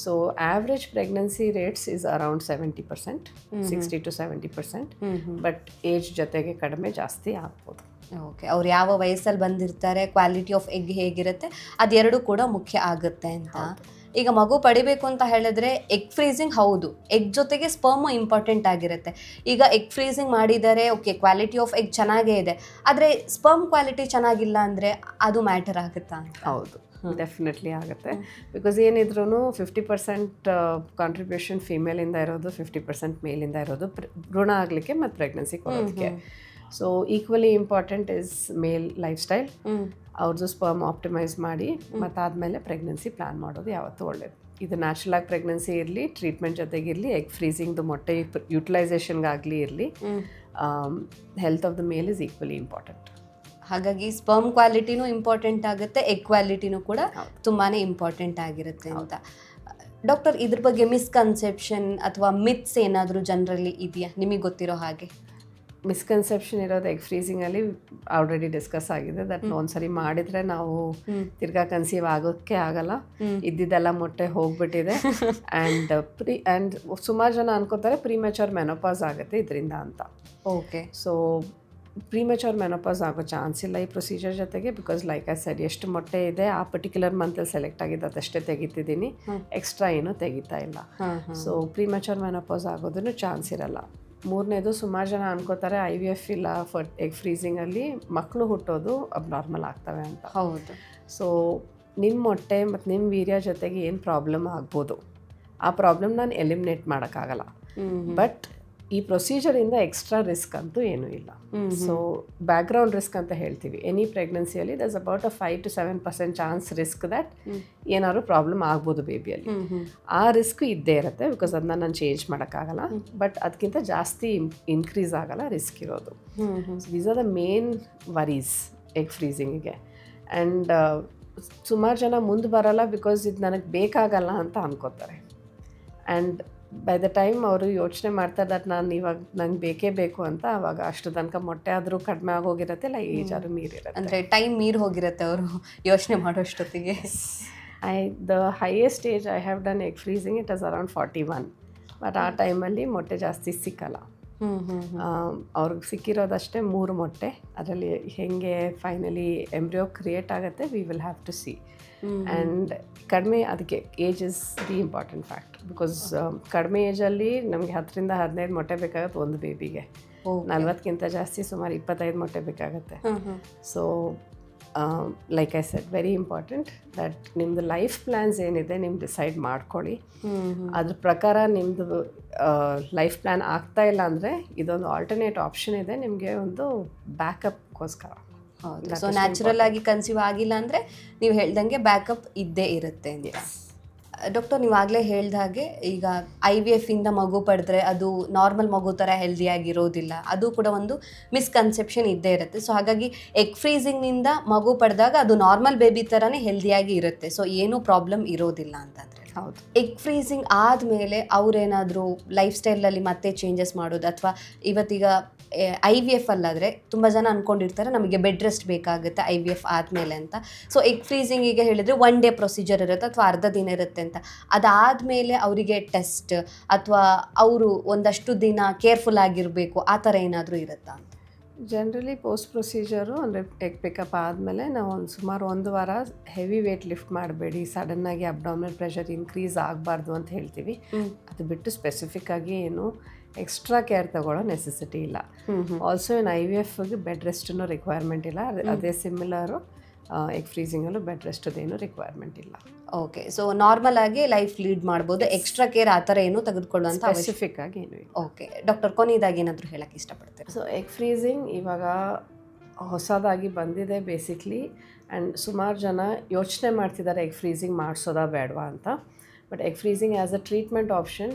A: So average pregnancy rates is around 70%, 60 to 70%. But age ಜೊತೆಗೆ ಕಡಿಮೆ ಜಾಸ್ತಿ ಆಗ್ಬೋದು.
B: ಓಕೆ, ಅವ್ರು ಯಾವ ವಯಸ್ಸಲ್ಲಿ ಬಂದಿರ್ತಾರೆ, ಕ್ವಾಲಿಟಿ ಆಫ್ ಎಗ್ ಹೇಗಿರುತ್ತೆ, ಅದೆರಡೂ ಕೂಡ ಮುಖ್ಯ ಆಗುತ್ತೆ ಅಂತ. ಈಗ ಮಗು ಪಡಿಬೇಕು ಅಂತ ಹೇಳಿದ್ರೆ ಎಗ್ ಫ್ರೀಸಿಂಗ್ ಹೌದು, ಎಗ್ ಜೊತೆಗೆ ಸ್ಪರ್ಮು ಇಂಪಾರ್ಟೆಂಟ್ ಆಗಿರುತ್ತೆ. ಈಗ ಎಗ್ ಫ್ರೀಸಿಂಗ್ ಮಾಡಿದರೆ ಓಕೆ, ಕ್ವಾಲಿಟಿ ಆಫ್ ಎಗ್ ಚೆನ್ನಾಗೇ ಇದೆ, ಆದರೆ ಸ್ಪರ್ಮ್ ಕ್ವಾಲಿಟಿ ಚೆನ್ನಾಗಿಲ್ಲ ಅಂದರೆ ಅದು ಮ್ಯಾಟರ್ ಆಗುತ್ತಾ?
A: ಹೌದು, ಡೆಫಿನೆಟ್ಲಿ ಆಗುತ್ತೆ. ಬಿಕಾಸ್ ಏನಿದ್ರು 50% ಕಾಂಟ್ರಿಬ್ಯೂಷನ್ ಫೀಮೇಲಿಂದ ಇರೋದು, 50% ಮೇಲಿಂದ ಇರೋದು ಭ್ರೂಣ ಆಗಲಿಕ್ಕೆ ಮತ್ತು ಪ್ರೆಗ್ನೆನ್ಸಿ ಕೊಡೋದಕ್ಕೆ. So equally important is male life style. ಅವ್ರದ್ದು ಸ್ಪರ್ಮ್ ಆಪ್ಟಿಮೈಸ್ ಮಾಡಿ ಮತ್ತಾದಮೇಲೆ ಪ್ರೆಗ್ನೆನ್ಸಿ ಪ್ಲ್ಯಾನ್ ಮಾಡೋದು ಯಾವತ್ತೂ ಒಳ್ಳೆಯದು. ಇದು ನ್ಯಾಚುರಲ್ ಆಗಿ ಪ್ರೆಗ್ನೆನ್ಸಿ ಇರಲಿ, ಟ್ರೀಟ್ಮೆಂಟ್ ಜೊತೆಗಿರಲಿ, ಎಗ್ ಫ್ರೀಸಿಂಗ್ದು ಮೊಟ್ಟೆ ಯುಟಿಲೈಸೇಷನ್ಗಾಗಲಿ ಇರಲಿ, health of the male is equally important.
B: ಹಾಗಾಗಿ ಸ್ಪರ್ಮ್ ಕ್ವಾಲಿಟಿನೂ ಇಂಪಾರ್ಟೆಂಟ್ ಆಗುತ್ತೆ, ಎಗ್ ಕ್ವಾಲಿಟಿನೂ ಕೂಡ ತುಂಬಾ ಇಂಪಾರ್ಟೆಂಟ್ ಆಗಿರುತ್ತೆ ಅಂತ. ಡಾಕ್ಟರ್, ಇದ್ರ ಬಗ್ಗೆ ಮಿಸ್ಕನ್ಸೆಪ್ಷನ್ ಅಥವಾ ಮಿತ್ಸ್ ಏನಾದರೂ ಜನರಲ್ಲಿ ಇದೆಯಾ ನಿಮಗೆ ಗೊತ್ತಿರೋ ಹಾಗೆ?
A: ಮಿಸ್ಕನ್ಸೆಪ್ಷನ್ ಇರೋದು ಎಗ್ ಫ್ರೀಸಿಂಗಲ್ಲಿ ಆಲ್ರೆಡಿ ಡಿಸ್ಕಸ್ ಆಗಿದೆ ದಟ್ ಒಂದ್ಸರಿ ಮಾಡಿದರೆ ನಾವು ತಿರ್ಗಾ ಕನ್ಸೀವ್ ಆಗೋಕ್ಕೆ ಆಗಲ್ಲ, ಇದ್ದಿದ್ದೆಲ್ಲ ಮೊಟ್ಟೆ ಹೋಗ್ಬಿಟ್ಟಿದೆ. ಆ್ಯಂಡ್ ಸುಮಾರು ಜನ ಅನ್ಕೋತಾರೆ ಪ್ರೀಮೆಚೂರ್ ಮೆನೋಪಾಸ್ ಆಗುತ್ತೆ ಇದರಿಂದ ಅಂತ.
B: ಓಕೆ,
A: ಸೊ ಪ್ರೀಮೆಚೂರ್ ಮೆನೋಪಾಸ್ ಆಗೋ ಚಾನ್ಸ್ ಇಲ್ಲ ಈ ಪ್ರೊಸೀಜರ್ ಜೊತೆಗೆ. ಬಿಕಾಸ್ ಲೈಕ್ ಐ ಸೆಡ್, ಎಷ್ಟು ಮೊಟ್ಟೆ ಇದೆ ಆ ಪರ್ಟಿಕ್ಯುಲರ್ ಮಂತಲ್ಲಿ ಸೆಲೆಕ್ಟ್ ಆಗಿದ್ದು ಅದಷ್ಟೇ ತೆಗಿತಿದ್ದೀನಿ, ಎಕ್ಸ್ಟ್ರಾ ಏನೂ ತೆಗಿತಾ ಇಲ್ಲ. ಸೊ ಪ್ರೀಮೆಚೂರ್ ಮೆನೋಪಾಸ್ ಆಗೋದನ್ನು ಚಾನ್ಸ್ ಇರಲ್ಲ. ಮೂರನೇದು, ಸುಮಾರು ಜನ ಅನ್ಕೋತಾರೆ IVF ಇಲ್ಲ ಎಗ್ ಫ್ರೀಸಿಂಗಲ್ಲಿ ಮಕ್ಕಳು ಹುಟ್ಟೋದು ಅಬ್ನಾರ್ಮಲ್ ಆಗ್ತವೆ ಅಂತ.
B: ಹೌದು.
A: ಸೊ ನಿಮ್ಮ ಮೊಟ್ಟೆ ಮತ್ತು ನಿಮ್ಮ ವೀರ್ಯ ಜೊತೆಗೆ ಏನು ಪ್ರಾಬ್ಲಮ್ ಆಗ್ಬೋದು, ಆ ಪ್ರಾಬ್ಲಮ್ ನಾನು ಎಲಿಮಿನೇಟ್ ಮಾಡೋಕ್ಕಾಗಲ್ಲ. ಬಟ್ ಈ ಪ್ರೊಸೀಜರಿಂದ ಎಕ್ಸ್ಟ್ರಾ ರಿಸ್ಕ್ ಅಂತೂ ಏನೂ ಇಲ್ಲ. ಸೊ ಬ್ಯಾಕ್ಗ್ರೌಂಡ್ ರಿಸ್ಕ್ ಅಂತ ಹೇಳ್ತೀವಿ. ಎನಿ ಪ್ರೆಗ್ನೆನ್ಸಿಯಲ್ಲಿ there's about 5 to 7% chance risk that ಏನಾದ್ರು ಪ್ರಾಬ್ಲಮ್ ಆಗ್ಬೋದು ಬೇಬಿಯಲ್ಲಿ. ಆ ರಿಸ್ಕ್ ಇದ್ದೇ ಇರುತ್ತೆ, ಬಿಕಾಸ್ ಅದನ್ನ ನಾನು ಚೇಂಜ್ ಮಾಡೋಕ್ಕಾಗಲ್ಲ. ಬಟ್ ಅದಕ್ಕಿಂತ ಜಾಸ್ತಿ ಇನ್ಕ್ರೀಸ್ ಆಗಲ್ಲ ರಿಸ್ಕ್ ಇರೋದು. These are the main worries egg ಫ್ರೀಸಿಂಗಿಗೆ. ಆ್ಯಂಡ್ ಸುಮಾರು ಜನ ಮುಂದೆ ಬರಲ್ಲ ಬಿಕಾಸ್ ಇದು ನನಗೆ ಬೇಕಾಗಲ್ಲ ಅಂತ ಅನ್ಕೋತಾರೆ. ಆ್ಯಂಡ್ ಬೈ ದ ಟೈಮ್ ಅವರು ಯೋಚನೆ ಮಾಡ್ತಾರೆ ದಟ್ ನಾನು ಇವಾಗ ನಂಗೆ ಬೇಕೇ ಬೇಕು ಅಂತ, ಅವಾಗ ಅಷ್ಟು ತನಕ ಮೊಟ್ಟೆ ಆದರೂ ಕಡಿಮೆ ಆಗೋಗಿರುತ್ತೆ, ಇಲ್ಲ ಏಜ್ ಆದರೂ ಮೀರಿರುತ್ತೆ,
B: ಅಂದರೆ ಟೈಮ್ ಮೀರಿ ಹೋಗಿರುತ್ತೆ ಅವರು ಯೋಚನೆ ಮಾಡೋಷ್ಟೊತ್ತಿಗೆ.
A: The highest age I have done egg freezing it is around 41. But ಆ ಟೈಮಲ್ಲಿ ಮೊಟ್ಟೆ ಜಾಸ್ತಿ ಸಿಕ್ಕಲ್ಲ. ಅವ್ರಿಗೆ ಸಿಕ್ಕಿರೋದಷ್ಟೇ 3 ಮೊಟ್ಟೆ. ಅದರಲ್ಲಿ ಹೇಗೆ ಫೈನಲಿ ಎಂಬ್ರಿಯೋ ಕ್ರಿಯೇಟ್ ಆಗುತ್ತೆ we will have to see. And ಕಡಿಮೆ, ಅದಕ್ಕೆ age is the important fact. Because ಕಡಿಮೆ ಏಜಲ್ಲಿ ನಮಗೆ 10 ರಿಂದ 15 ಮೊಟ್ಟೆ ಬೇಕಾಗುತ್ತೆ ಒಂದು ಬೇಬಿಗೆ. 40ಕ್ಕಿಂತ ಜಾಸ್ತಿ ಸುಮಾರು 25 ಮೊಟ್ಟೆ ಬೇಕಾಗುತ್ತೆ. So like I said, very important that ನಿಮ್ಮದು ಲೈಫ್ ಪ್ಲ್ಯಾನ್ಸ್ ಏನಿದೆ ನಿಮ್ಮ ಡಿಸೈಡ್ ಮಾಡ್ಕೊಳ್ಳಿ. ಅದ್ರ ಪ್ರಕಾರ ನಿಮ್ಮದು ಲೈಫ್ ಪ್ಲ್ಯಾನ್ ಆಗ್ತಾ ಇಲ್ಲ ಅಂದರೆ ಇದೊಂದು ಆಲ್ಟರ್ನೇಟ್ ಆಪ್ಷನ್ ಇದೆ ನಿಮಗೆ, ಒಂದು ಬ್ಯಾಕಪ್ಗೋಸ್ಕರ.
B: ಹೌದು. ಸೊ ನ್ಯಾಚುರಲ್ ಆಗಿ ಕನ್ಸೀವ್ ಆಗಿಲ್ಲ ಅಂದರೆ ನೀವು ಹೇಳ್ದಂಗೆ ಬ್ಯಾಕಪ್ ಇದ್ದೇ ಇರುತ್ತೆ ಅಂತ. ಡಾಕ್ಟರ್, ನೀವು ಆಗಲೇ ಹೇಳ್ದ ಹಾಗೆ ಈಗ IVF ಇಂದ ಮಗು ಪಡೆದ್ರೆ ಅದು ನಾರ್ಮಲ್ ಮಗು ಥರ ಹೆಲ್ದಿಯಾಗಿರೋದಿಲ್ಲ, ಅದು ಕೂಡ ಒಂದು ಮಿಸ್ಕನ್ಸೆಪ್ಷನ್ ಇದ್ದೇ ಇರುತ್ತೆ. ಸೊ ಹಾಗಾಗಿ ಎಗ್ ಫ್ರೀಸಿಂಗ್ನಿಂದ ಮಗು ಪಡೆದಾಗ ಅದು ನಾರ್ಮಲ್ ಬೇಬಿ ಥರನೇ ಹೆಲ್ದಿಯಾಗಿ ಇರುತ್ತೆ, ಸೊ ಏನೂ ಪ್ರಾಬ್ಲಮ್ ಇರೋದಿಲ್ಲ ಅಂತಂದರೆ.
A: ಹೌದು.
B: ಎಗ್ ಫ್ರೀಸಿಂಗ್ ಆದಮೇಲೆ ಅವರೇನಾದರೂ ಲೈಫ್ ಸ್ಟೈಲಲ್ಲಿ ಮತ್ತೆ ಚೇಂಜಸ್ ಮಾಡೋದು, ಅಥವಾ ಇವತ್ತೀಗ IVF ಅಲ್ಲಾದರೆ ತುಂಬ ಜನ ಅಂದ್ಕೊಂಡಿರ್ತಾರೆ ನಮಗೆ ಬೆಡ್ ರೆಸ್ಟ್ ಬೇಕಾಗುತ್ತೆ IVF ಆದಮೇಲೆ ಅಂತ. ಸೊ ಎಗ್ ಫ್ರೀಸಿಂಗಿಗೆ ಹೇಳಿದರೆ 1 day ಪ್ರೊಸೀಜರ್ ಇರುತ್ತೆ ಅಥವಾ ಅರ್ಧ ದಿನ ಇರುತ್ತೆ ಅಂತ. ಅದಾದಮೇಲೆ ಅವರಿಗೆ ಟೆಸ್ಟ್ ಅಥವಾ ಅವರು ಒಂದಷ್ಟು ದಿನ ಕೇರ್ಫುಲ್ ಆಗಿರಬೇಕು, ಆ ಥರ ಏನಾದರೂ ಇರುತ್ತಾ ಅಂತ?
A: ಜನರಲಿ ಪೋಸ್ಟ್ ಪ್ರೊಸೀಜರು ಅಂದರೆ ಎಗ್ ಪಿಕಪ್ ಆದಮೇಲೆ ನಾವು ಸುಮಾರು 1 ವಾರ ಹೆವಿ ವೇಟ್ ಲಿಫ್ಟ್ ಮಾಡಬೇಡಿ, ಸಡನ್ನಾಗಿ ಅಬ್ಡಾಮಿನಲ್ ಪ್ರೆಷರ್ ಇನ್ಕ್ರೀಸ್ ಆಗಬಾರ್ದು ಅಂತ ಹೇಳ್ತೀವಿ. ಅದು ಬಿಟ್ಟು ಸ್ಪೆಸಿಫಿಕ್ ಆಗಿ ಏನು ಎಕ್ಸ್ಟ್ರಾ ಕೇರ್ ತಗೊಳ್ಳೋ ನೆಸೆಸಿಟಿ ಇಲ್ಲ. ಆಲ್ಸೋ ಇನ್ IVFಗೆ ಬೆಡ್ ರೆಸ್ಟನ್ನು ರಿಕ್ವೈರ್ಮೆಂಟ್ ಇಲ್ಲ. ಅದೇ ಸಿಮಿಲರು ಎಗ್ ಫ್ರೀಸಿಂಗಲ್ಲೂ ಬೆಡ್ ರೆಸ್ಟ್ದೇನು ರಿಕ್ವೈರ್ಮೆಂಟ್ ಇಲ್ಲ.
B: ಓಕೆ, ಸೊ ನಾರ್ಮಲ್ ಆಗಿ ಲೈಫ್ ಲೀಡ್ ಮಾಡ್ಬೋದು, ಎಕ್ಸ್ಟ್ರಾ ಕೇರ್ ಆ ಥರ ಏನು ತೆಗೆದುಕೊಳ್ಳುವಂಥ
A: ಸ್ಪೆಸಿಫಿಕ್ ಆಗಿ ಏನು ಇಲ್ಲ.
B: ಓಕೆ ಡಾಕ್ಟರ್, ಕೊನೆಯದಾಗಿ ಏನಾದರೂ ಹೇಳಕ್ಕೆ ಇಷ್ಟಪಡ್ತೀರಾ?
A: ಸೊ ಎಗ್ ಫ್ರೀಸಿಂಗ್ ಇವಾಗ ಹೊಸದಾಗಿ ಬಂದಿದೆ ಬೇಸಿಕ್ಲಿ, ಆ್ಯಂಡ್ ಸುಮಾರು ಜನ ಯೋಚನೆ ಮಾಡ್ತಿದ್ದಾರೆ ಎಗ್ ಫ್ರೀಸಿಂಗ್ ಮಾಡಿಸೋದಾ ಬೇಡವಾ ಅಂತ. But egg freezing as a treatment option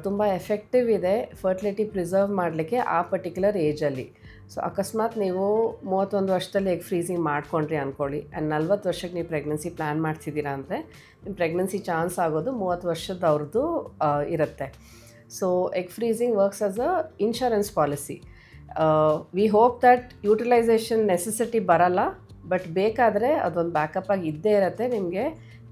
A: ತುಂಬ ಎಫೆಕ್ಟಿವ್ ಇದೆ ಫರ್ಟಿಲಿಟಿ ಪ್ರಿಸರ್ವ್ ಮಾಡಲಿಕ್ಕೆ ಆ ಪರ್ಟಿಕ್ಯುಲರ್ ಏಜಲ್ಲಿ. ಸೊ ಅಕಸ್ಮಾತ್ ನೀವು 31 ವರ್ಷದಲ್ಲಿ ಎಗ್ ಫ್ರೀಸಿಂಗ್ ಮಾಡ್ಕೊಂಡ್ರಿ ಅಂದ್ಕೊಳ್ಳಿ, ಆ್ಯಂಡ್ 40 ವರ್ಷಕ್ಕೆ ನೀವು ಪ್ರೆಗ್ನೆನ್ಸಿ ಪ್ಲ್ಯಾನ್ ಮಾಡ್ತಿದ್ದೀರಾ ಅಂದರೆ ನಿಮ್ಮ ಪ್ರೆಗ್ನೆನ್ಸಿ ಚಾನ್ಸ್ ಆಗೋದು 30 ವರ್ಷದವ್ರದ್ದು ಇರುತ್ತೆ. So egg freezing works as a insurance policy. We hope that utilization necessity ಬರಲ್ಲ, ಬಟ್ ಬೇಕಾದರೆ ಅದೊಂದು ಬ್ಯಾಕಪ್ಪಾಗಿ ಇದ್ದೇ ಇರುತ್ತೆ ನಿಮಗೆ.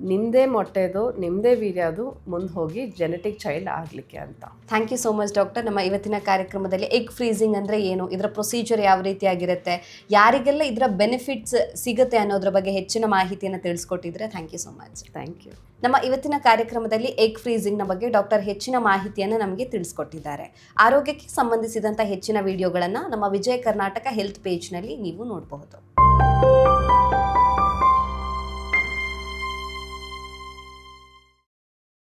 A: ನಿಮ್ಮದೇ ಮೊಟ್ಟೆದು ನಿಮ್ಮದೇ ವೀರ್ಯದು ಮುಂದೆ ಹೋಗಿ ಜೆನೆಟಿಕ್ ಚೈಲ್ಡ್ ಆಗಲಿಕ್ಕೆ ಅಂತ.
B: Thank you so much doctor. ನಮ್ಮ ಇವತ್ತಿನ ಕಾರ್ಯಕ್ರಮದಲ್ಲಿ ಎಗ್ ಫ್ರೀಸಿಂಗ್ ಅಂದರೆ ಏನು, ಇದರ ಪ್ರೊಸೀಜರ್ ಯಾವ ರೀತಿಯಾಗಿರುತ್ತೆ, ಯಾರಿಗೆಲ್ಲ ಇದರ ಬೆನಿಫಿಟ್ಸ್ ಸಿಗುತ್ತೆ ಅನ್ನೋದ್ರ ಬಗ್ಗೆ ಹೆಚ್ಚಿನ ಮಾಹಿತಿಯನ್ನು ತಿಳಿಸ್ಕೊಟ್ಟಿದ್ರೆ thank you so much.
A: Thank you.
B: ನಮ್ಮ ಇವತ್ತಿನ ಕಾರ್ಯಕ್ರಮದಲ್ಲಿ ಎಗ್ ಫ್ರೀಸಿಂಗ್ನ ಬಗ್ಗೆ ಡಾಕ್ಟರ್ ಹೆಚ್ಚಿನ ಮಾಹಿತಿಯನ್ನು ನಮಗೆ ತಿಳಿಸ್ಕೊಟ್ಟಿದ್ದಾರೆ. ಆರೋಗ್ಯಕ್ಕೆ ಸಂಬಂಧಿಸಿದಂಥ ಹೆಚ್ಚಿನ ವಿಡಿಯೋಗಳನ್ನು ನಮ್ಮ ವಿಜಯ ಕರ್ನಾಟಕ ಹೆಲ್ತ್ ಪೇಜ್ನಲ್ಲಿ ನೀವು ನೋಡಬಹುದು.